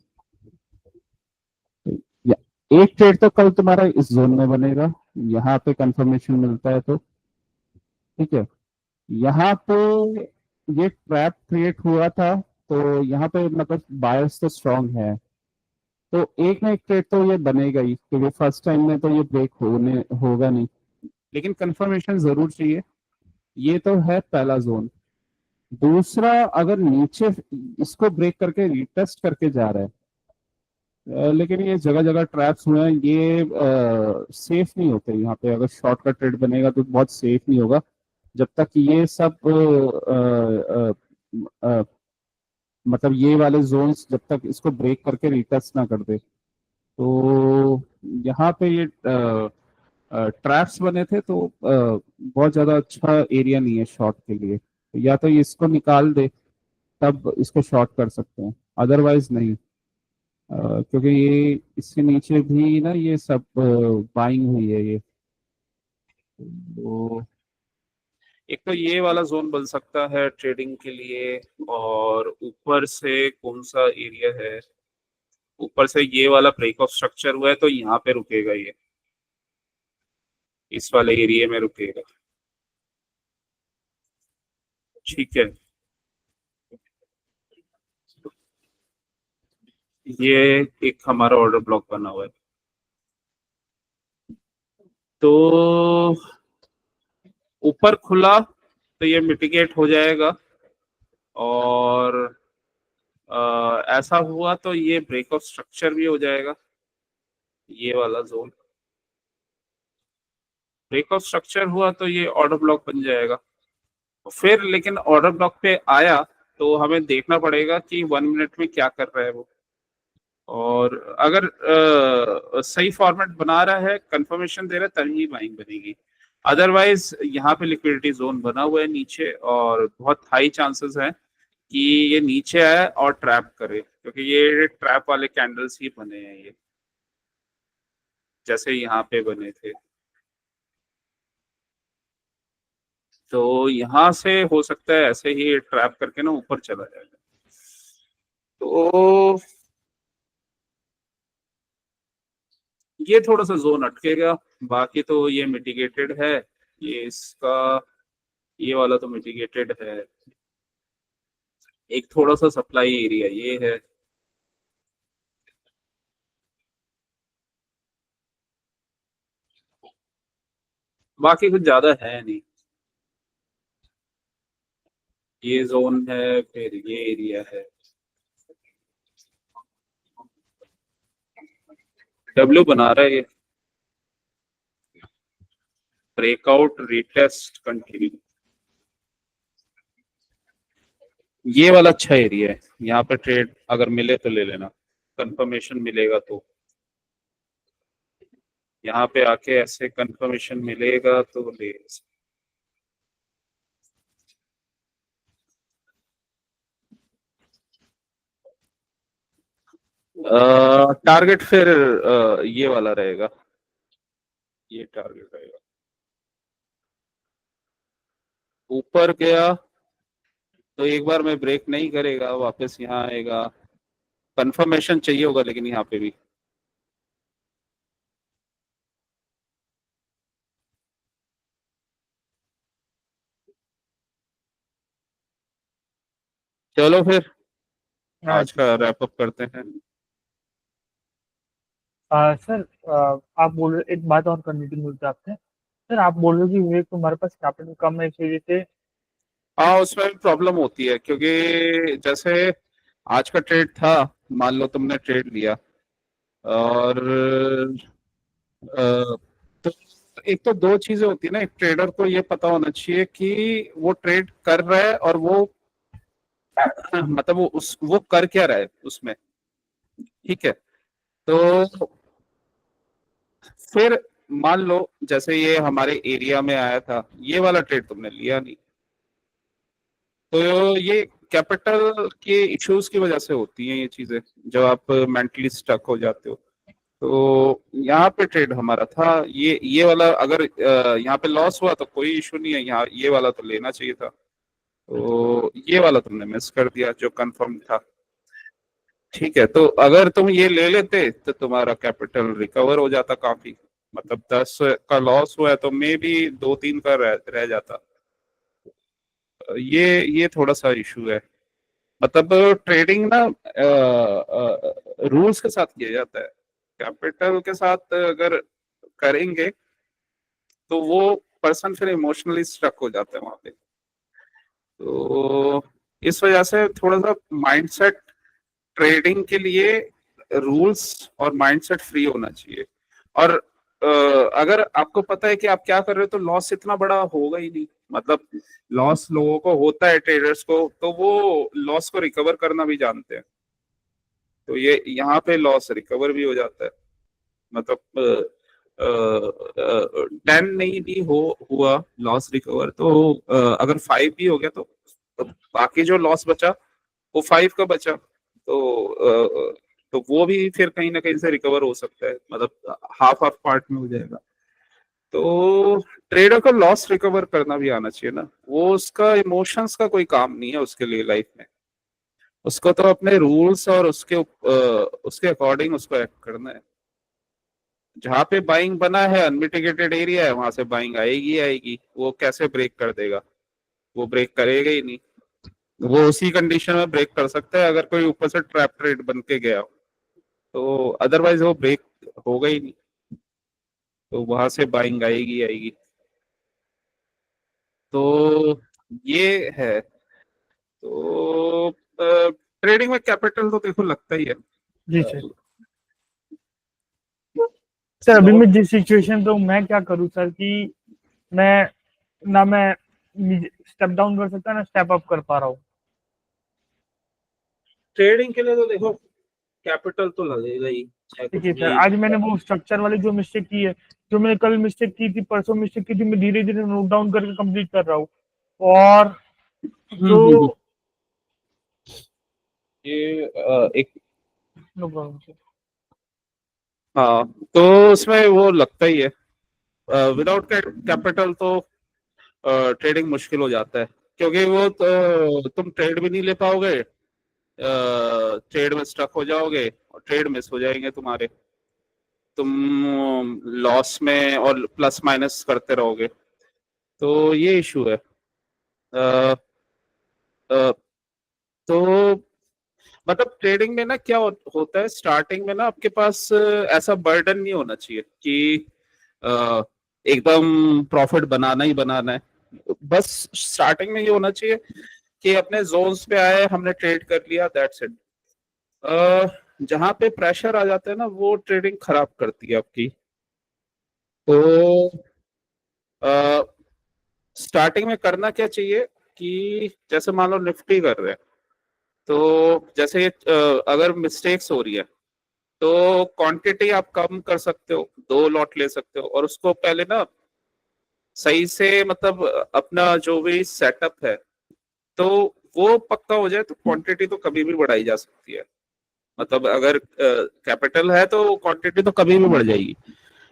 तो एक ट्रेड तो कल तुम्हारा इस जोन में बनेगा, यहाँ पे कंफर्मेशन मिलता है तो ठीक है। यहाँ पे ये ट्रैप क्रिएट हुआ था, तो यहाँ पे मतलब बायर्स तो स्ट्रांग है, तो एक ना एक ट्रेड तो ये बनेगा ही, क्योंकि फर्स्ट टाइम में तो ये ब्रेक होने होगा नहीं, लेकिन कंफर्मेशन जरूर चाहिए। ये तो है पहला जोन। दूसरा, अगर नीचे इसको ब्रेक करके रिटेस्ट करके जा रहा है, लेकिन ये जगह जगह ट्रैप्स हुए हैं, ये सेफ नहीं होते। यहाँ पे अगर शॉर्ट का ट्रेड बनेगा तो बहुत सेफ नहीं होगा, जब तक ये सब मतलब ये वाले जोन्स जब तक इसको ब्रेक करके रिटेस्ट ना कर दे। तो यहाँ पे ये ट्रैप्स बने थे, तो बहुत ज्यादा अच्छा एरिया नहीं है शॉर्ट के लिए। तो या तो ये इसको निकाल दे तब इसको शॉर्ट कर सकते हैं, अदरवाइज नहीं। क्योंकि ये इसके नीचे भी ना ये सब बाइंग हुई है ये। तो एक तो ये वाला जोन बन सकता है ट्रेडिंग के लिए, और ऊपर से कौन सा एरिया है, ऊपर से ये वाला ब्रेक ऑफ स्ट्रक्चर हुआ है तो यहाँ पे रुकेगा ये, इस वाले एरिया में रुकेगा। ठीक है, ये एक हमारा ऑर्डर ब्लॉक बना हुआ है। तो ऊपर खुला तो ये मिटिगेट हो जाएगा, और ऐसा हुआ तो ये ब्रेक ऑफ स्ट्रक्चर भी हो जाएगा। ये वाला जोन ब्रेक ऑफ स्ट्रक्चर हुआ तो ये ऑर्डर ब्लॉक बन जाएगा। फिर लेकिन ऑर्डर ब्लॉक पे आया तो हमें देखना पड़ेगा कि 1 मिनट में क्या कर रहा है वो, और अगर सही फॉर्मेट बना रहा है, कंफर्मेशन दे रहा है, तभी बाइंग बनेगी। अदरवाइज यहाँ पे लिक्विडिटी जोन बना हुआ है नीचे, और बहुत हाई चांसेस है कि ये नीचे आए और ट्रैप करे, क्योंकि ये ट्रैप वाले कैंडल्स ही बने हैं ये, जैसे यहाँ पे बने थे। तो यहाँ से हो सकता है ऐसे ही ट्रैप करके ना ऊपर चला जाएगा। तो ये थोड़ा सा जोन अटकेगा, बाकी तो ये मिटिगेटेड है। ये इसका ये वाला तो मिटिगेटेड है। एक थोड़ा सा सप्लाई एरिया ये है। बाकी कुछ ज्यादा है नहीं। ये जोन है, फिर ये एरिया है। डब्ल्यू बना रहा है ये, ब्रेकआउट रिटेस्ट कंटिन्यू। ये वाला अच्छा एरिया है, यहाँ पे ट्रेड अगर मिले तो ले लेना, कंफर्मेशन मिलेगा तो। यहाँ पे आके ऐसे कंफर्मेशन मिलेगा तो ले। टारगेट फिर ये वाला रहेगा, ये टारगेट रहेगा। ऊपर गया तो एक बार में ब्रेक नहीं करेगा, वापस यहाँ आएगा। कंफर्मेशन चाहिए होगा लेकिन यहाँ पे भी। चलो फिर आज का रैप अप करते हैं। सर, आप बोल रहे, एक बात और करनी थी मुझे आपसे। सर, आप बोल रहे हो कि विवेक तुम्हारे पास कैपिटल कम है, इस वजह से। हाँ, उसमें भी प्रॉब्लम होती है, क्योंकि जैसे आज का ट्रेड था, मान लो तुमने ट्रेड लिया, और तो एक तो दो चीजें होती है ना, एक ट्रेडर को ये पता होना चाहिए कि वो ट्रेड कर रहा है और वो मतलब वो कर क्या रहा है उसमें। ठीक है, तो फिर मान लो जैसे ये हमारे एरिया में आया था, ये वाला ट्रेड तुमने लिया नहीं, तो ये कैपिटल के इश्यूज की वजह से होती हैं ये चीजें, जब आप मेंटली स्टक हो जाते हो। तो यहाँ पे ट्रेड हमारा था, ये वाला अगर यहाँ पे लॉस हुआ तो कोई इशू नहीं है, यहाँ ये वाला तो लेना चाहिए था, तो ये वाला तुमने मिस कर दिया जो कंफर्म था। ठीक है, तो अगर तुम ये ले लेते तो तुम्हारा कैपिटल रिकवर हो जाता काफी, मतलब 10 का लॉस हुआ है तो मे भी 2-3 का रह जाता। ये थोड़ा सा इशू है, मतलब ट्रेडिंग ना रूल्स के साथ किया जाता है, कैपिटल के साथ अगर करेंगे तो वो पर्सन फिर इमोशनली स्ट्रक हो जाता है वहां पे। तो इस वजह से थोड़ा सा माइंडसेट ट्रेडिंग के लिए रूल्स और माइंडसेट फ्री होना चाहिए। और अगर आपको पता है कि आप क्या कर रहे हो तो लॉस इतना बड़ा होगा ही नहीं, मतलब लॉस लोगों को होता है ट्रेडर्स को, तो वो लॉस को रिकवर करना भी जानते हैं, तो ये यहाँ पे लॉस रिकवर भी हो जाता है। मतलब 10 नहीं भी हुआ लॉस रिकवर, तो अगर 5 भी हो गया तो बाकी जो लॉस बचा वो 5 का बचा, तो वो भी फिर कहीं ना कहीं से रिकवर हो सकता है, मतलब हाफ हाफ पार्ट में हो जाएगा। तो ट्रेडर को लॉस रिकवर करना भी आना चाहिए ना, वो उसका इमोशंस का कोई काम नहीं है उसके लिए लाइफ में, उसको तो अपने रूल्स और उसके अकॉर्डिंग उसको एक्ट करना है। जहाँ पे बाइंग बना है अनमिटिगेटेड एरिया है, वहां से बाइंग आएगी आएगी, वो कैसे ब्रेक कर देगा, वो ब्रेक करेगा ही नहीं। वो उसी कंडीशन में ब्रेक कर सकता है अगर कोई ऊपर से ट्रैप ट्रेड बन के गया हो, तो अदरवाइज वो ब्रेक होगा ही नहीं, तो वहां से बाइंग आएगी आएगी। तो ये है, तो ट्रेडिंग में कैपिटल तो देखो लगता ही है। जी सर। सर अभी मैं जिस सिचुएशन पे हूँ, मैं क्या करूँ सर कि मैं ना मैं स्टेप डाउन कर सकता ना स्टेप अप कर पा रहा हूँ। ट्रेडिंग के लिए तो देखो कैपिटल तो लगेगा ही, चाहे कुछ देखिए सर, भी। आज मैंने वो स्ट्रक्चर वाली जो मिस्टेक की है, जो मैंने कल मिस्टेक की थी, परसों मिस्टेक की थी, मैं धीरे धीरे नोट डाउन करके कंप्लीट कर रहा हूँ। और जो हम्म। ये एक, नो प्रॉब्लम सर। हाँ, तो उसमें वो लगता ही है, विदाउट कैपिटल तो ट्रेडिंग मुश्किल हो जाता है, क्योंकि वो तो तुम ट्रेड भी नहीं ले पाओगे, ट्रेड में स्टक हो जाओगे और ट्रेड मिस हो जाएंगे तुम्हारे, तुम लॉस में और प्लस माइनस करते रहोगे, तो ये इशू है। अ, अ, तो मतलब ट्रेडिंग में ना क्या होता है, स्टार्टिंग में ना आपके पास ऐसा बर्डन नहीं होना चाहिए कि अ, एकदम प्रॉफिट बनाना ही बनाना है। बस स्टार्टिंग में ये होना चाहिए कि अपने जोन्स पे आए, हमने ट्रेड कर लिया, दैट्स इट। जहां पे प्रेशर आ जाता है ना, वो ट्रेडिंग खराब करती है आपकी। तो स्टार्टिंग में करना क्या चाहिए कि जैसे मान लो निफ्टी कर रहे हैं, तो जैसे अगर मिस्टेक्स हो रही है तो क्वांटिटी आप कम कर सकते हो, 2 लॉट ले सकते हो, और उसको पहले ना सही से, मतलब अपना जो भी सेटअप है, तो वो पक्का हो जाए तो क्वांटिटी तो कभी भी बढ़ाई जा सकती है। मतलब अगर कैपिटल है तो क्वांटिटी तो कभी भी बढ़ जाएगी,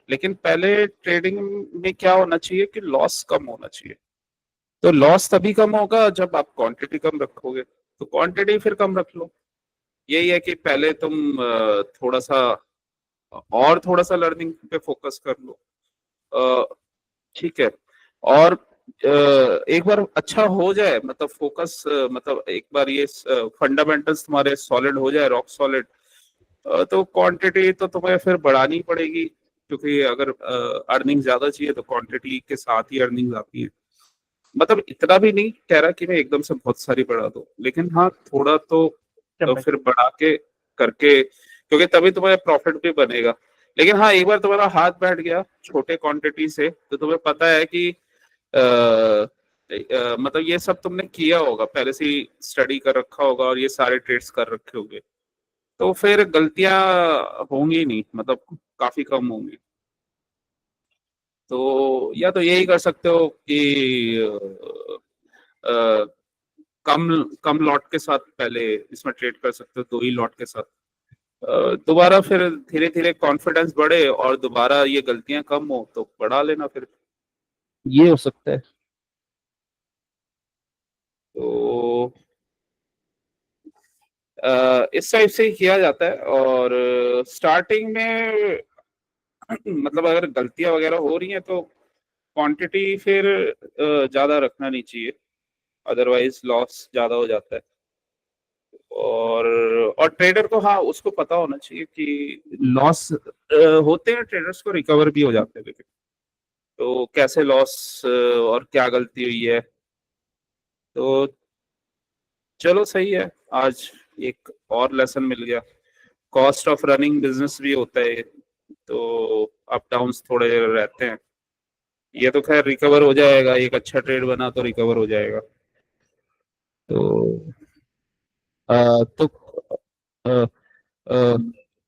लेकिन पहले ट्रेडिंग में क्या होना चाहिए कि लॉस कम होना चाहिए। तो लॉस तभी कम होगा जब आप क्वांटिटी कम रखोगे, तो क्वांटिटी फिर कम रख लो। यही है कि पहले तुम थोड़ा सा लर्निंग पे फोकस कर लो। ठीक है, और एक बार अच्छा हो जाए, मतलब फोकस, मतलब एक बार ये फंडामेंटल्स तुम्हारे सॉलिड हो जाए, रॉक सॉलिड, तो क्वांटिटी तो तुम्हें फिर बढ़ानी पड़ेगी, क्योंकि अगर अर्निंग ज्यादा चाहिए तो क्वांटिटी के साथ ही अर्निंग आती है। मतलब इतना भी नहीं कह रहा कि मैं एकदम से बहुत सारी बढ़ा दूं, लेकिन हाँ थोड़ा तो फिर बढ़ा के करके क्योंकि तभी तुम्हें प्रॉफिट भी बनेगा। लेकिन हाँ, एक बार तुम्हारा हाथ बैठ गया छोटे क्वांटिटी से, तो तुम्हें पता है कि मतलब ये सब तुमने किया होगा पहले से ही, स्टडी कर रखा होगा और ये सारे ट्रेड्स कर रखे होंगे, तो फिर गलतियां होंगी नहीं, मतलब काफी कम होंगी। तो या तो यही कर सकते हो कि अ, कम कम लॉट के साथ पहले इसमें ट्रेड कर सकते हो, 2 ही लॉट के साथ। दोबारा फिर धीरे धीरे कॉन्फिडेंस बढ़े और दोबारा ये गलतियां कम हो तो बढ़ा लेना फिर, ये हो सकता है। तो इस टाइप से ही किया जाता है। और स्टार्टिंग में मतलब अगर गलतियां वगैरह हो रही हैं तो क्वांटिटी फिर ज्यादा रखना नहीं चाहिए, अदरवाइज लॉस ज्यादा हो जाता है। और ट्रेडर को हाँ उसको पता होना चाहिए कि लॉस होते हैं, ट्रेडर्स को रिकवर भी हो जाते हैं, लेकिन तो कैसे लॉस और क्या गलती हुई है। तो चलो सही है, आज एक और लेसन मिल गया। कॉस्ट ऑफ रनिंग बिजनेस भी होता है, तो अप डाउन्स थोड़े रहते हैं। ये तो खैर रिकवर हो जाएगा, एक अच्छा ट्रेड बना तो रिकवर हो जाएगा। तो तो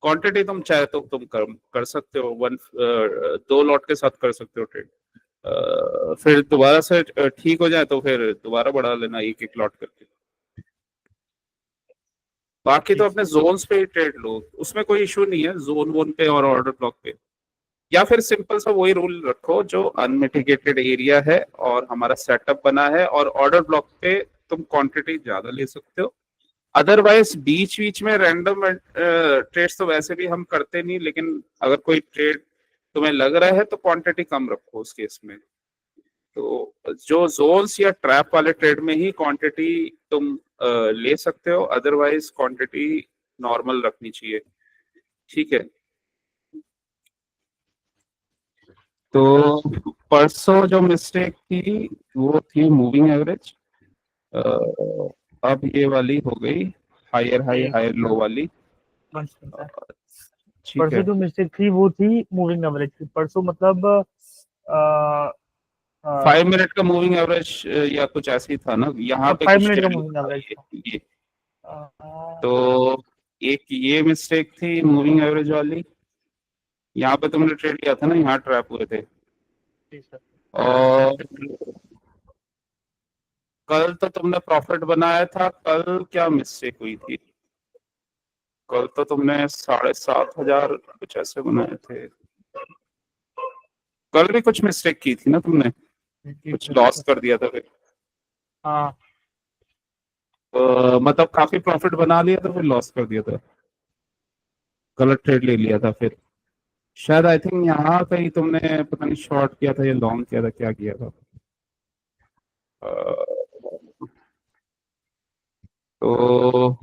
क्वांटिटी तुम चाहे तो तुम कर सकते हो, 2 लॉट के साथ कर सकते हो ट्रेड। फिर दोबारा से ठीक हो जाए तो फिर दोबारा बढ़ा लेना, एक एक लॉट करके। बाकी तो ठीक। अपने जोन्स पे ही ट्रेड लो, उसमें कोई इशू नहीं है, जोन वन पे और ऑर्डर ब्लॉक पे। या फिर सिंपल सा वही रूल रखो जो अनमिटिगेटेड एरिया है और हमारा सेटअप बना है, और ऑर्डर ब्लॉक पे तुम क्वांटिटी ज्यादा ले सकते हो। अदरवाइज बीच बीच में रैंडम ट्रेड्स तो वैसे भी हम करते नहीं, लेकिन अगर कोई ट्रेड तुम्हें लग रहा है तो क्वांटिटी कम रखो उस केस में। तो जो जोन्स या ट्रैप वाले ट्रेड में ही क्वांटिटी तुम ले सकते हो, अदरवाइज क्वांटिटी नॉर्मल रखनी चाहिए। ठीक है। तो परसों जो मिस्टेक थी वो थी मूविंग एवरेज। अब ये वाली हो गई हायर हाई एक हायर लो वाली। बंच बनता है। ठीक परसों है। जो मिस्टेक थी वो थी मूविंग एवरेज की। परसों मतलब आ, 5 मिनट का मूविंग एवरेज या कुछ ऐसे ही था ना, यहाँ पे 5 कुछ मिनट का ट्रेंड मूविंग था एवरेज था। ये। आ, तो एक ये मिस्टेक थी मूविंग एवरेज वाली, यहाँ पे तुमने ट्रेड लिया था ना, यहाँ ट्रैप हुए थे। जी सर। और कल तो तुमने प्रॉफिट बनाया था, कल क्या मिस्टेक हुई थी? कल तो तुमने 7,500 कुछ ऐसे बनाए थे। कल भी कुछ मिस्टेक की थी ना तुमने, जी कुछ सर। लॉस कर दिया था फिर। हाँ। मतलब काफी प्रॉफिट बना लिया था फिर लॉस कर दिया था, गलत ट्रेड ले लिया था फिर। शायद आई थिंक यहाँ कहीं तुमने पता नहीं शॉर्ट किया था या लॉन्ग किया था, क्या किया था। अ, तो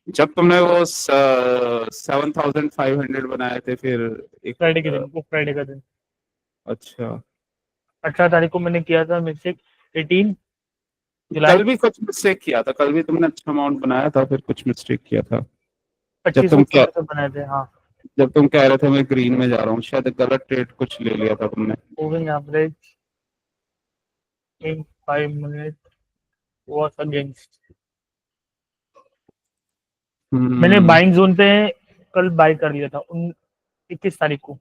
जब तुमने वो 7,500 बनाए थे फिर एक फ्राइडे के दिन, वो फ्राइडे का दिन अच्छा। 18 तारीख को मैंने किया था मिस्टेक। 18 जुलाई। कल भी कुछ मिस्टेक किया था, कल भी तुमने अच्छा अमाउंट बनाया था फिर कुछ मिस्टेक किया था। जब पच्चीस तुम सौ क्या सोलह सौ बनाए थे हाँ। जब तुम कह रहे थे मैं ग्रीन में जा रहा हूँ, शायद गलत ट्रेड कुछ ले लिया था तुमने। Moving average in 5 minute was against. मैंने हम्म। बाइंग जोन पे कल बाई कर लिया था 21 तारीख को,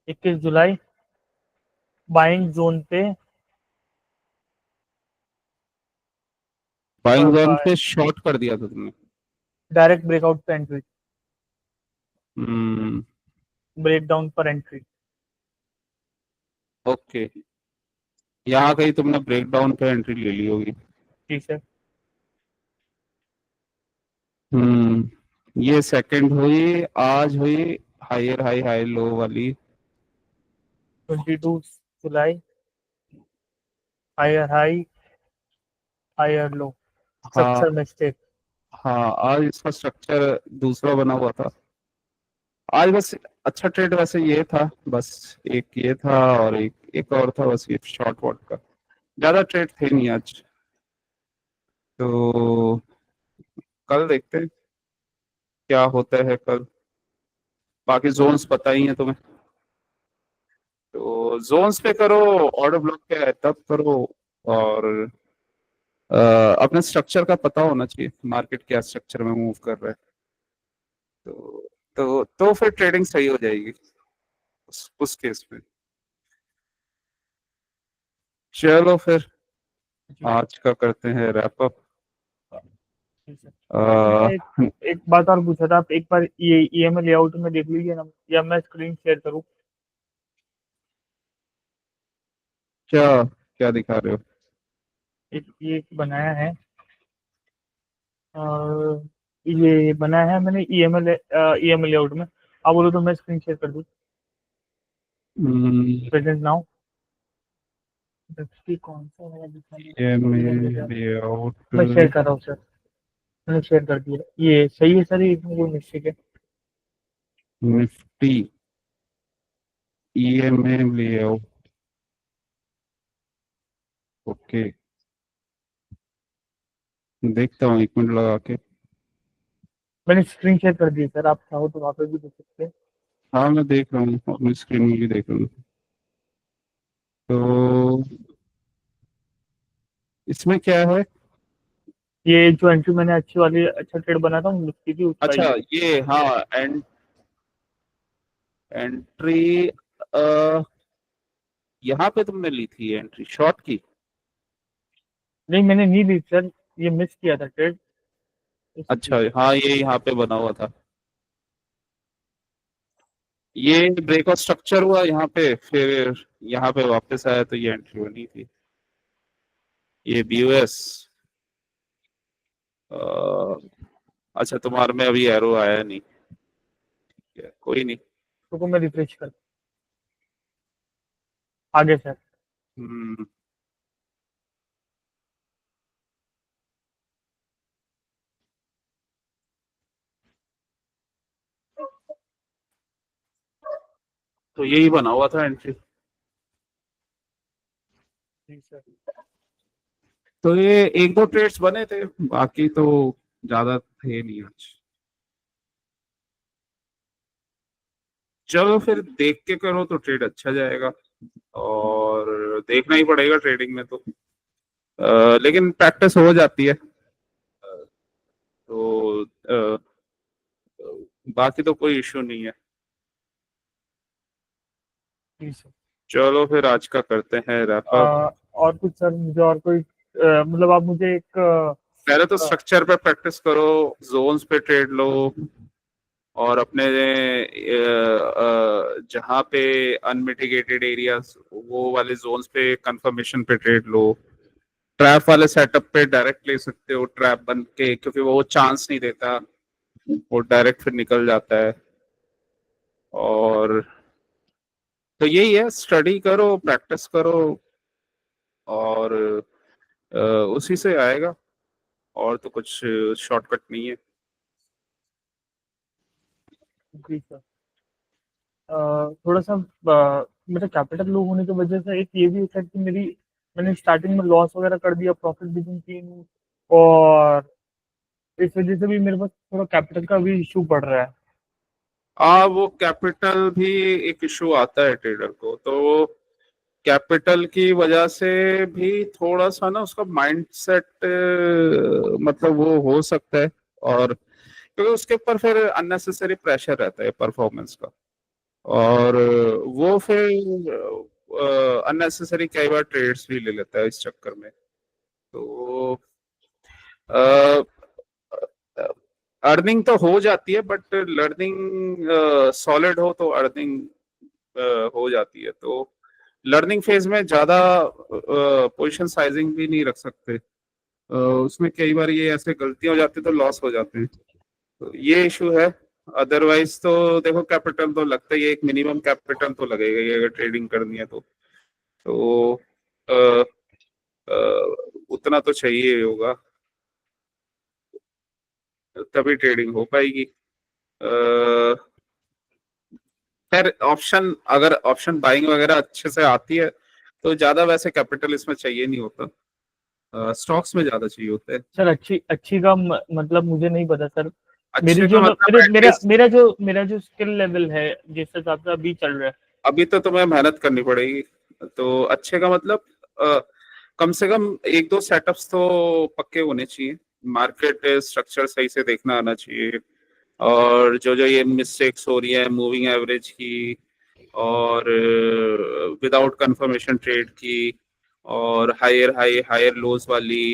21 जुलाई। बाइंग जोन पे बाइंग जोन बाय पे शॉर्ट कर दिया था तुमने। डायरेक्ट ब्रेकआउट पे एंट्री, हम्म। ब्रेकडाउन पर एंट्री। ओके, यहाँ कहीं तुमने ब्रेकडाउन पे एंट्री ले ली होगी। ठीक है। ये सेकंड हुई, आज हुई हायर हाई हाई लो वाली। 22 जुलाई। Higher high higher low. हाँ स्ट्रक्चर मिस्टेक। हाँ, आज इसका स्ट्रक्चर दूसरा बना हुआ था। आज बस अच्छा ट्रेड वैसे ये था, बस एक ये था और एक एक और था, बस ये शॉर्ट वॉट का, ज्यादा ट्रेड थे नहीं आज। तो कल देखते हैं। क्या होता है कल। बाकी जोन्स पता ही है तुम्हें, तो जोन्स पे करो, ऑर्डर ब्लॉक पे है तब करो। और अपने स्ट्रक्चर का पता होना चाहिए, मार्केट क्या स्ट्रक्चर में मूव कर रहा है। तो फिर ट्रेडिंग सही हो जाएगी उस केस में। चलो फिर जी। आज का करते हैं रैप अप। ठीक है। मैं एक बात और पूछा था, आप एक बार ये ईएमएल लेआउट में देख लीजिए ना, या मैं स्क्रीन शेयर करूँ? क्या क्या दिखा रहे हो? एक ये बनाया है, और ये बनाया है मैंने ईएमएल लेआउट में। आप बोलो तो मैं स्क्रीन शेयर कर दूँ? Present now. देखिए कौन सा वाला दिखाने का? लेआउट मैं शेयर कर रहा हूँ सर, मैंने शेयर कर दिया। ये सही है सर, ये इसमें कोई मिस्टेक है? Nifty EMA layout. ओके, देखता हूँ 1 मिनट लगा के। मैंने स्क्रीन शेयर कर दी सर, आप चाहो तो वहाँ पे भी देख सकते हैं। हाँ मैं देख रहा हूँ, अपनी स्क्रीन में भी देख रहा हूँ। तो इसमें क्या है? ये जो एंट्री मैंने अच्छी वाली, अच्छा ट्रेड बना था निफ्टी की, उसका अच्छा ही। ये, हाँ एंट्री यहाँ पे तुमने ली थी एंट्री शॉर्ट की? नहीं मैंने नहीं ली सर, ये मिस किया था ट्रेड, अच्छा इसलिए। हाँ, ये यहाँ पे बना हुआ था। ये ब्रेक ऑफ स्ट्रक्चर हुआ यहाँ पे, फिर यहाँ पे वापस आया तो ये एंट्री बनी थी। ये बीओएस। अच्छा तुम्हारे में अभी एरो आया नहीं, कोई नहीं। तो मैं रिफ्रेश कर आगे सर। हम्म, तो यही बना हुआ था एंट्री। जी सर। तो ये 1-2 ट्रेड्स बने थे, बाकी तो ज्यादा थे नहीं आज। चलो फिर देख के करो तो ट्रेड अच्छा जाएगा, और देखना ही पड़ेगा ट्रेडिंग में तो। लेकिन प्रैक्टिस हो जाती है। तो बाकी तो कोई इशू नहीं है। जी सर। चलो फिर आज का करते हैं रैप अप। और कुछ सर, मुझे और कोई मतलब आप मुझे एक पहले तो स्ट्रक्चर पे प्रैक्टिस करो, जोन्स पे ट्रेड लो, और अपने जहाँ पे अनमिटिगेटेड एरियाज वो वाले जोन्स पे कंफर्मेशन पे ट्रेड लो। ट्रैप वाले सेटअप पे डायरेक्ट ले सकते हो ट्रैप बन के, क्योंकि वो चांस नहीं देता, वो डायरेक्ट फिर निकल जाता है। और तो यही है, स्टडी करो, प्रैक्टिस करो, और उसी से आएगा, और तो कुछ शॉर्टकट नहीं है। जी सर। थोड़ा सा मेरा कैपिटल लो होने की वजह से एक ये भी है कि मेरी मैंने स्टार्टिंग में लॉस वगैरह कर दिया, प्रॉफिट भी नहीं की, और इस वजह से भी मेरे पास थोड़ा कैपिटल का भी इशू पड़ रहा है। वो कैपिटल भी एक इशू आता है ट्रेडर को, तो कैपिटल की वजह से भी थोड़ा सा ना उसका माइंडसेट मतलब वो हो सकता है। और क्योंकि उसके ऊपर फिर अननेसेसरी प्रेशर रहता है परफॉर्मेंस का, और वो फिर अननेसेसरी कई बार ट्रेड्स भी ले लेता है इस चक्कर में। तो अर्निंग तो हो जाती है, बट लर्निंग सॉलिड हो तो अर्निंग हो जाती है। तो लर्निंग फेज में ज्यादा पोजीशन साइजिंग भी नहीं रख सकते। उसमें कई बार ये ऐसे गलतियां हो जाती है तो लॉस हो जाते हैं, तो ये इशू है। अदरवाइज तो देखो, कैपिटल तो लगता ही है, एक मिनिमम कैपिटल तो लगेगा ही अगर ट्रेडिंग करनी है तो अ, उतना तो चाहिए होगा, तभी ट्रेडिंग हो पाएगी। खैर ऑप्शन, अगर ऑप्शन बाइंग वगैरह अच्छे से आती है तो ज्यादा वैसे कैपिटल इसमें चाहिए नहीं होता, स्टॉक्स में ज्यादा चाहिए होता है। सर अच्छी अच्छी का मतलब मुझे नहीं पता सर। मेरी अच्छे जो का मतलब मेरे मेरा एटलीस्ट मेरा जो स्किल लेवल है जिस हिसाब से अभी चल रहा है। अभी तो तुम्हें मेहनत करनी पड़ेगी। तो अच्छे का मतलब अ, कम से कम एक दो सेटअप्स तो पक्के होने चाहिए। मार्केट स्ट्रक्चर सही से देखना आना चाहिए। और जो जो ये मिस्टेक्स हो रही है मूविंग एवरेज की और विदाउट कंफर्मेशन ट्रेड की और हायर हाई हायर लोज वाली,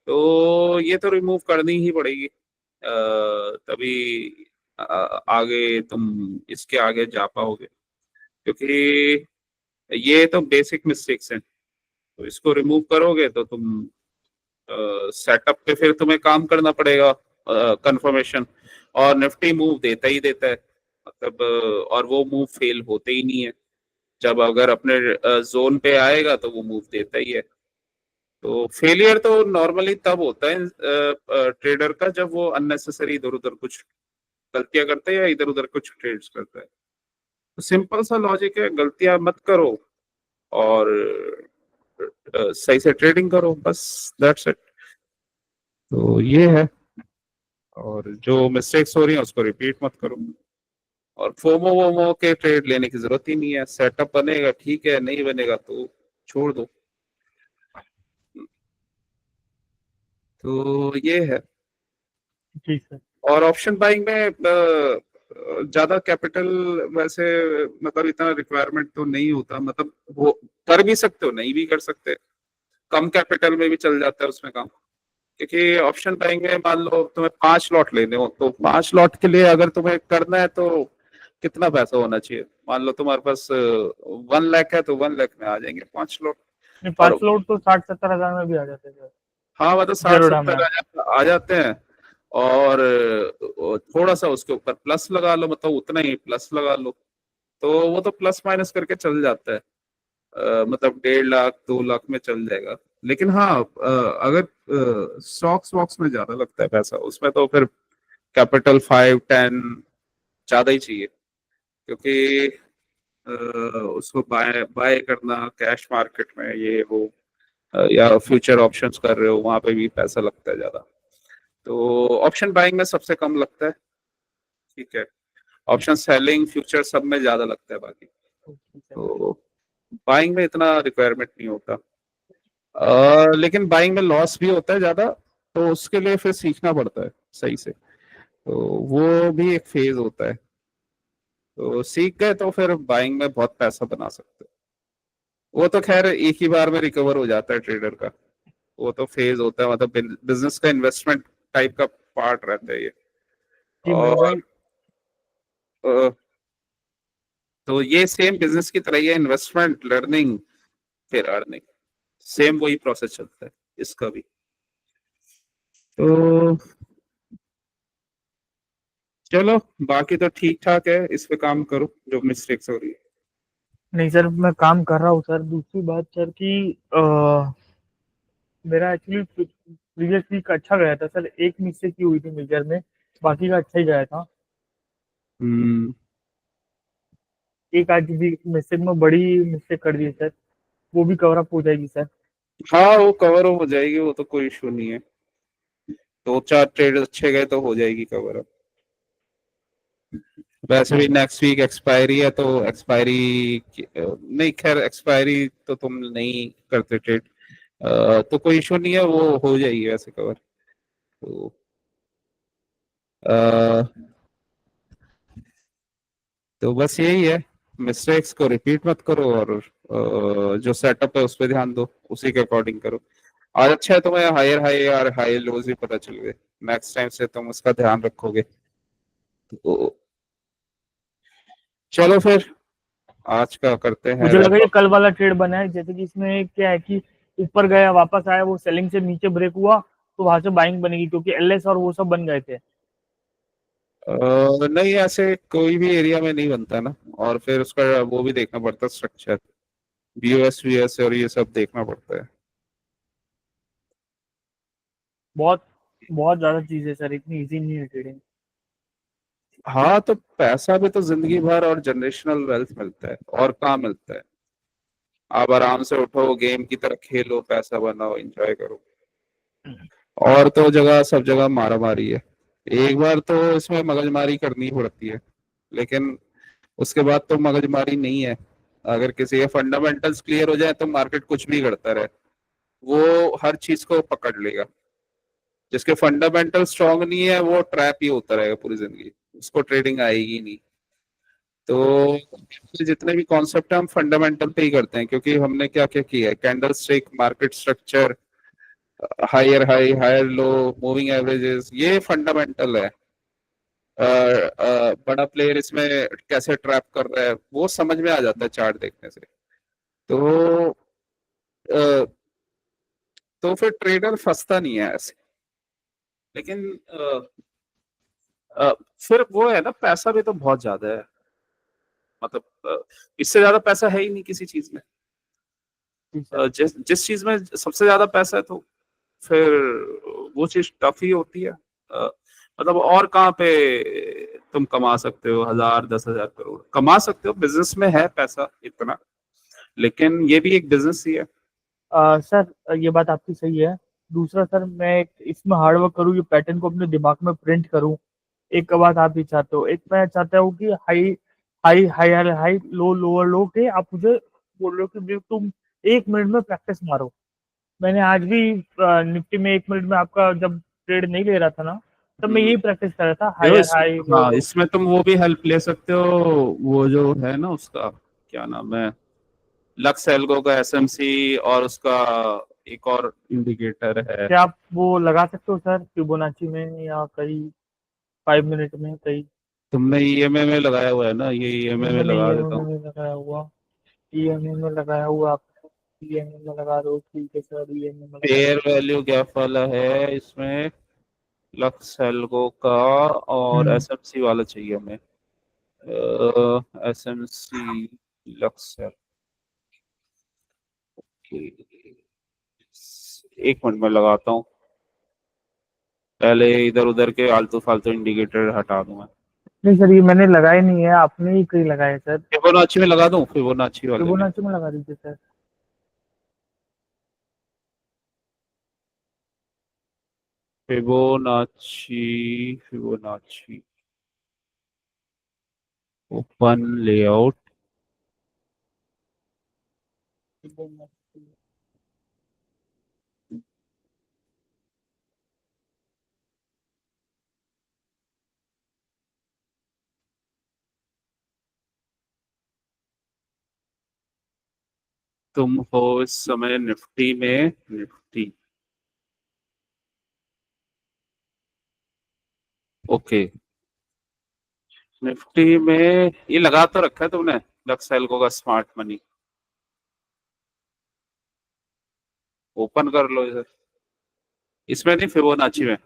तो ये तो रिमूव करनी ही पड़ेगी। तभी आगे तुम इसके आगे जा पाओगे, क्योंकि ये तो बेसिक मिस्टेक्स हैं। तो इसको रिमूव करोगे तो तुम सेटअप पे फिर तुम्हें काम करना पड़ेगा। कंफर्मेशन और निफ्टी मूव देता ही देता है, मतलब और वो मूव फेल होते ही नहीं है। जब अगर अपने जोन पे आएगा तो वो मूव देता ही है। तो फेलियर तो नॉर्मली तब होता है ट्रेडर का, जब वो अननेसेसरी इधर उधर कुछ गलतियां करता है या इधर उधर कुछ ट्रेड्स करता है। तो सिंपल सा लॉजिक है, गलतियां मत करो और सही से ट्रेडिंग करो, बस दैट्स इट। तो ये है। और जो मिस्टेक्स हो रही है उसको रिपीट मत करो। और फोमो वोमो के ट्रेड लेने की जरूरत ही नहीं है। सेटअप बनेगा ठीक है, नहीं बनेगा तो छोड़ दो। तो ये है। जी सर। और ऑप्शन बाइंग में ज्यादा कैपिटल वैसे मतलब इतना रिक्वायरमेंट तो नहीं होता, मतलब वो कर भी सकते हो नहीं भी कर सकते। कम कैपिटल में भी चल जाता है उसमें काम। क्योंकि ऑप्शन बाइंग में मान लो तुम्हें 5 लॉट लेने हो, तो 5 लॉट के लिए अगर तुम्हें करना है तो कितना पैसा होना चाहिए? मान लो तुम्हारे पास 1 लाख है तो 1 लाख में आ जाएंगे 5 लॉट। नहीं, और 5 लोड तो 60-70 हजार में भी आ जाते हैं सर। हाँ मतलब साठ जरोडा में। सत्तर आ जाते हैं। और थोड़ा सा उसके ऊपर प्लस लगा लो, मतलब उतना ही प्लस लगा लो, तो वो तो प्लस माइनस करके चल जाता है। मतलब 1.5 लाख 2 लाख में चल जाएगा। लेकिन हाँ अगर स्टॉक्स वॉक्स में ज्यादा लगता है पैसा, उसमें तो फिर कैपिटल 5-10 ज्यादा ही चाहिए। क्योंकि अ, उसको बाय बाय करना कैश मार्केट में ये वो या फ्यूचर ऑप्शंस कर रहे हो वहां पे भी पैसा लगता है ज्यादा। तो ऑप्शन बाइंग में सबसे कम लगता है, ठीक है। ऑप्शन सेलिंग फ्यूचर सब में ज्यादा लगता है बाकी। ठीक है। तो बाइंग में इतना रिक्वायरमेंट नहीं होता। लेकिन बाइंग में लॉस भी होता है ज्यादा, तो उसके लिए फिर सीखना पड़ता है सही से। तो वो भी एक फेज होता है। तो सीख गए तो फिर बाइंग में बहुत पैसा बना सकते हो। वो तो खैर एक ही बार में रिकवर हो जाता है ट्रेडर का। वो तो फेज होता है, मतलब बिजनेस का इन्वेस्टमेंट टाइप का पार्ट रहता है ये। जी मनी और भाई। अ, तो ये सेम बिजनेस की तरह ही है, इन्वेस्टमेंट लर्निंग फिर अर्निंग, सेम वही प्रोसेस चलता है इसका भी। तो चलो, बाकी तो ठीक ठाक है, इस पे काम करो जो मिस्टेक्स हो रही है। नहीं सर, मैं काम कर रहा हूँ सर। दूसरी बात सर कि मेरा एक्चुअली प्रीवियस वीक अच्छा गया था सर। एक मिस्टेक की हुई थी मेजर में, बाकी का अच्छा ही गया था। हम्म। एक आज भी मिस्टेक में बड़ी मिस्टेक कर दी सर, वो भी कवर अप हो जाएगी सर। हाँ वो कवर हो जाएगी, वो तो कोई इशू नहीं है। 2-4 ट्रेड अच्छे गए तो हो जाएगी कवर अप। वैसे भी नेक्स्ट वीक एक्सपायरी है, तो एक्सपायरी नहीं, खैर एक्सपायरी तो तुम नहीं करते ट्रेड, तो कोई इशू नहीं है, वो हो जाएगी वैसे कवर। तो अ, तो बस यही है, मिस्टेक्स को रिपीट मत करो और जो सेटअप है उस पर ध्यान दो, उसी के अकॉर्डिंग करो। आज अच्छा है तुम्हें हायर हाई और हाई लोज भी पता चल गए। नेक्स्ट टाइम से तुम उसका ध्यान रखोगे। तो चलो फिर आज का करते हैं मुझे लगा रैप ये अप। कल वाला ट्रेड बना है, जैसे कि इसमें क्या है कि ऊपर गया वापस आया, वो सेलिंग से नीचे ब्रेक हुआ तो वहां से बाइंग बनेगी, क्योंकि एलएस और वो सब बन गए थे। नहीं ऐसे कोई भी एरिया में नहीं बनता ना। और फिर उसका वो भी देखना पड़ता है स्ट्रक्चर, बीओएस वीएस और ये सब देखना पड़ता है। बहुत बहुत ज्यादा चीज है सर, इतनी इजी नहीं है ट्रेडिंग। हाँ तो पैसा भी तो जिंदगी भर और जनरेशनल वेल्थ मिलता है, और कहाँ मिलता है? आप आराम से उठो, गेम की तरह खेलो, पैसा बनाओ, एंजॉय करो। और तो जगह सब जगह मारा मारी है, एक बार तो इसमें मगजमारी करनी पड़ती है, लेकिन उसके बाद तो मगजमारी नहीं है। अगर किसी के फंडामेंटल्स क्लियर हो जाए तो मार्केट कुछ भी करता रहे, वो हर चीज को पकड़ लेगा। जिसके फंडामेंटल स्ट्रांग नहीं है वो ट्रैप ही होता रहेगा पूरी जिंदगी, उसको ट्रेडिंग आएगी नहीं। तो जितने भी कॉन्सेप्ट है हम फंडामेंटल पे ही करते हैं, क्योंकि हमने क्या क्या किया है, candle stick, market structure, higher high, higher low, moving averages, ये फंडामेंटल है। बड़ा प्लेयर इसमें कैसे ट्रैप कर रहा है वो समझ में आ जाता है चार्ट देखने से। तो अ, तो फिर ट्रेडर फंसता नहीं है ऐसे। लेकिन अ, फिर वो है ना, पैसा भी तो बहुत ज्यादा है। मतलब इससे ज्यादा पैसा है ही नहीं किसी चीज में। जी सर। जिस जिस चीज में सबसे ज्यादा पैसा है तो फिर वो चीज टफ ही होती है। मतलब और कहाँ पे तुम कमा सकते हो 1000 10 हजार करोड़ कमा सकते हो, बिजनेस में है पैसा इतना, लेकिन ये भी एक बिजनेस ही है। सर ये बात आपकी सही है। दूसरा सर, मैं इसमें हार्ड वर्क करूँ, ये पैटर्न को अपने दिमाग में प्रिंट करूँ। एक बात आप भी चाहते हो, एक मैं चाहता हूँ कि high high high high high low lower लो के आप मुझे बोल रहे हो कि तुम 1 मिनट में प्रैक्टिस मारो। मैंने आज भी निफ्टी में 1 मिनट में आपका जब ट्रेड नहीं ले रहा था ना, तब मैं हम्म। यही प्रैक्टिस कर रहा था, देखो हायर हाई लो हाँ, लो। इसमें तुम वो भी हेल्प ले सकते हो। वो जो है ना, उसका क्या नाम है, लक्स एल्गो का एसएमसी, और उसका एक और इंडिकेटर है। क्या आप वो लगा सकते हो सर फिबोनाची में, या कहीं 5 मिनट में कहीं? तुमने ईएमए में लगाया हुआ है ना, ये ईएमए में मैंने लगा देता ईएमए हूँ। में लगाया हुआ, ईएमए में लगाया हुआ। आप ईएमए में लगा दो, ठीक है सर, ईएमए में लगा फेयर दो। वैल्यू गैप वाला है इसमें, लक्स एल्गो का, और हम्म। एसएमसी वाला चाहिए हमें। SMC, lux algo. एक मिनट में लगाता हूँ, पहले इधर उधर के आलतू फालतू इंडिकेटर हटा दूं मैं। नहीं सर, ये मैंने लगाया नहीं है, आपने ही कहीं लगाया सर। फिबोनाची में लगा दूं, फिबोनाची वाले में। फिबोनाची में लगा दीजिए sir. Fibonacci, Fibonacci open layout. Fibonacci. तुम हो इस समय निफ्टी में, निफ्टी, ओके। निफ्टी में ये लगा तो रखा है तुमने, लक्स एल्गो का स्मार्ट मनी, ओपन कर लो इधर, इसमें नहीं, फिबोनाची में।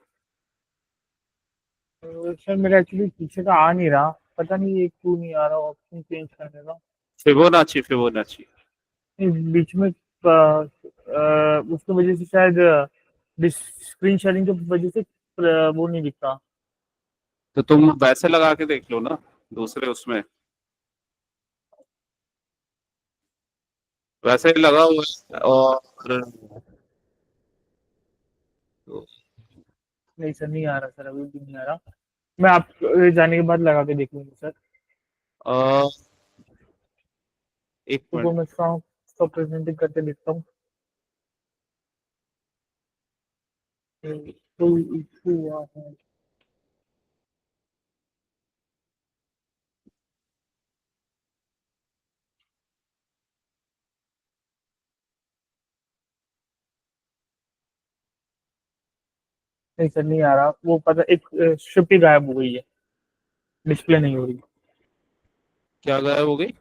सर मेरा एक्चुअली पीछे का आ नहीं रहा, पता नहीं ये क्यों नहीं आ रहा ऑप्शन चेंज करने का। Fibonacci, Fibonacci. इस बीच में उसकी वजह से शायद स्क्रीन शेयरिंग की वजह से वो नहीं दिखता। तो तुम वैसे लगा के देख लो ना, दूसरे उसमें, वैसे ही लगा हुआ है। और नहीं सर, नहीं आ रहा सर, अभी भी नहीं आ रहा। मैं आप जाने के बाद लगा के देख लूंगा सर। अ, एक तो वो मिनट। मैं इसका प्रेजेंटिंग करके देखता हूँ। कोई इशू हुआ है? नहीं सर, नहीं आ रहा, वो पता एक शिफ्ट ही गायब हो गई है, डिस्प्ले नहीं हो रही। क्या गायब हो गई?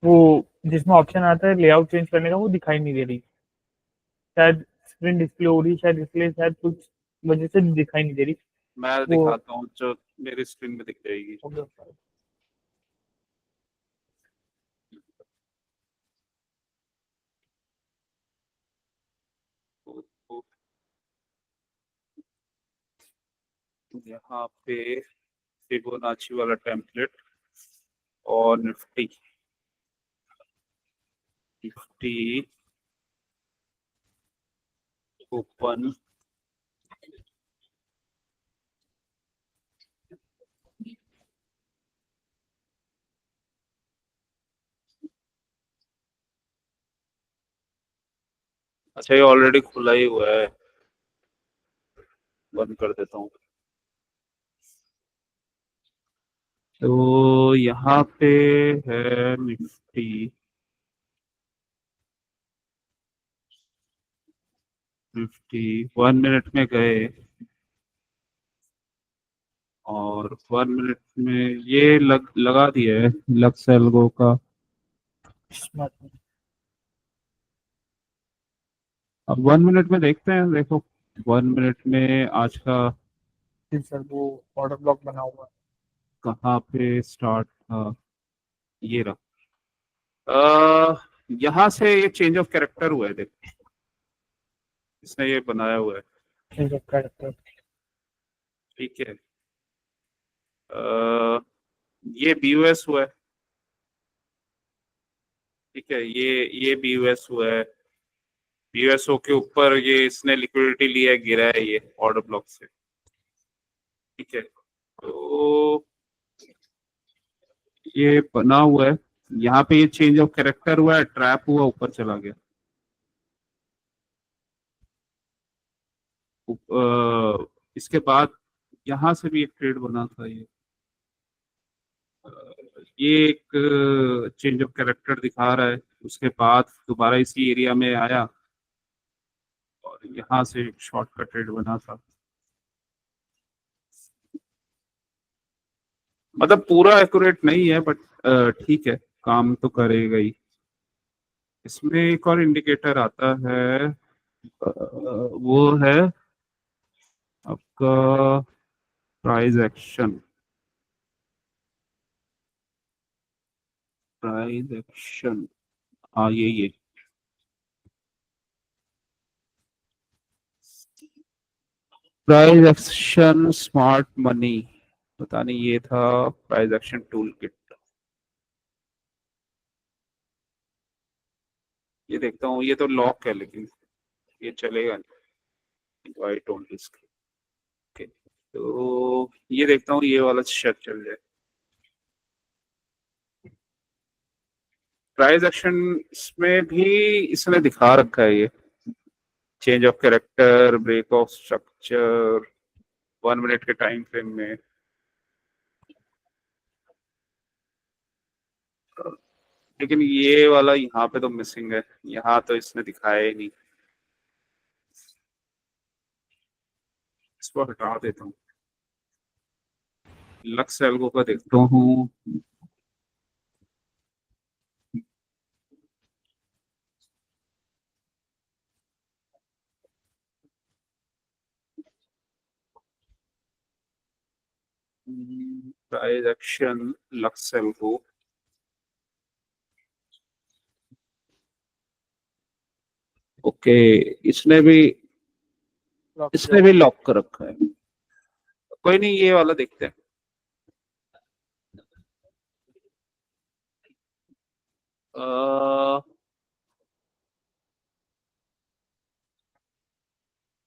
वो जिसमें ऑप्शन आता है लेआउट चेंज करने का, वो दिखाई नहीं दे रही। शायद स्क्रीन डिस्प्ले हो रही है, शायद इसलिए, शायद कुछ वजह से दिखाई नहीं दे रही। मैं वो दिखाता हूँ जो मेरी स्क्रीन में दिख जाएगी। हो गया। तो यहाँ पे फिबोनाची वाला टेम्पलेट, और निफ्टी, निफ्टी ओपन अच्छा ये ऑलरेडी खुला ही हुआ है, बंद कर देता हूँ। तो यहाँ पे है निफ्टी, निफ्टी 1 मिनट में गए और 1 मिनट में ये लगा दिया है लक्स एल्गो का। अब 1 मिनट में देखते हैं, देखो 1 मिनट में आज का जी सर, वो ऑर्डर ब्लॉक बना हुआ है। कहाँ पे स्टार्ट था, ये रहा। यहाँ से ये चेंज ऑफ कैरेक्टर हुआ है, देखो इसने ये बनाया हुआ है, ठीक है, करेक्ट। ठीक है। ये बीयूएस हुआ है, ठीक है, ये बीयूएस हुआ है, बीयूएसओ के ऊपर ये इसने लिक्विडिटी लिया है, गिरा है ये ऑर्डर ब्लॉक से, ठीक है। तो ये बना हुआ है, यहाँ पे ये चेंज ऑफ कैरेक्टर हुआ है, ट्रैप हुआ, ऊपर चला गया। इसके बाद यहाँ से भी एक ट्रेड बना था ये, ये एक चेंज ऑफ कैरेक्टर दिखा रहा है, उसके बाद दोबारा इसी एरिया में आया और यहाँ से एक शॉर्ट का ट्रेड बना था। मतलब पूरा एक्यूरेट नहीं है बट ठीक है, काम तो करेगा ही। इसमें एक और इंडिकेटर आता है, वो है आपका प्राइस एक्शन, प्राइस एक्शन, हाँ ये प्राइस एक्शन स्मार्ट मनी, पता नहीं ये था प्राइस एक्शन टूल किट। ये देखता हूँ, ये तो लॉक है लेकिन ये चलेगा नहीं, वाई डोंट रिस्क। ओके, तो ये देखता हूँ ये वाला शायद चल जाए। प्राइस एक्शन में भी इसने दिखा रखा है ये change of character, break of structure 1 minute के टाइम फ्रेम में। लेकिन ये वाला यहाँ पे तो मिसिंग है, यहाँ तो इसने दिखाया ही नहीं, इसको हटा देता हूँ। लक्स एल्गो का देखता हूँ, price action lux algo, okay, इसने भी इसने भी लॉक कर रखा है। कोई नहीं, ये वाला देखते हैं।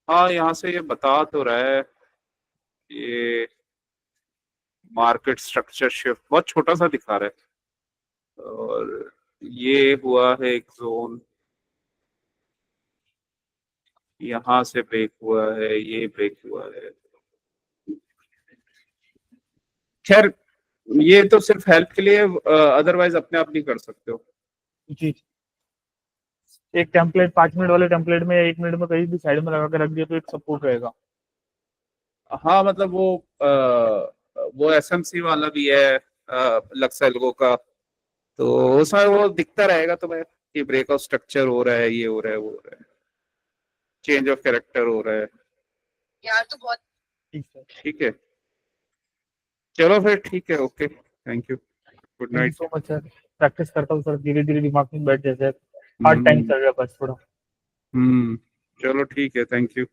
हाँ यहाँ से ये बता तो रहा है, ये मार्केट स्ट्रक्चर शिफ्ट बहुत छोटा सा दिखा रहा है, और ये हुआ है एक जोन, यहाँ से ब्रेक हुआ है, ये ब्रेक हुआ है। खैर ये तो सिर्फ हेल्प के लिए, अदरवाइज अपने आप नहीं कर सकते हो। जी, एक टेम्पलेट 5 मिनट वाले टेम्पलेट में 1 मिनट में कहीं भी साइड में लगा के रख दिया तो एक सपोर्ट रहेगा। हाँ मतलब वो एसएमसी वाला भी है लक्स एल्गो का, तो उसमें वो दिखता रहेगा तुम्हें कि ब्रेक ऑफ स्ट्रक्चर हो रहा है, ये हो रहा है, वो हो रहा है, चेंज ऑफ कैरेक्टर हो रहा है। यार तो बहुत ठीक है, ठीक है, चलो फिर ठीक है, okay, thank you, good thank you night. So much sir. Practice करता हूँ सर, धीरे धीरे दिमाग में बैठ जैसे हार्ड टाइम चल रहा है बस थोड़ा। चलो ठीक है, थैंक यू।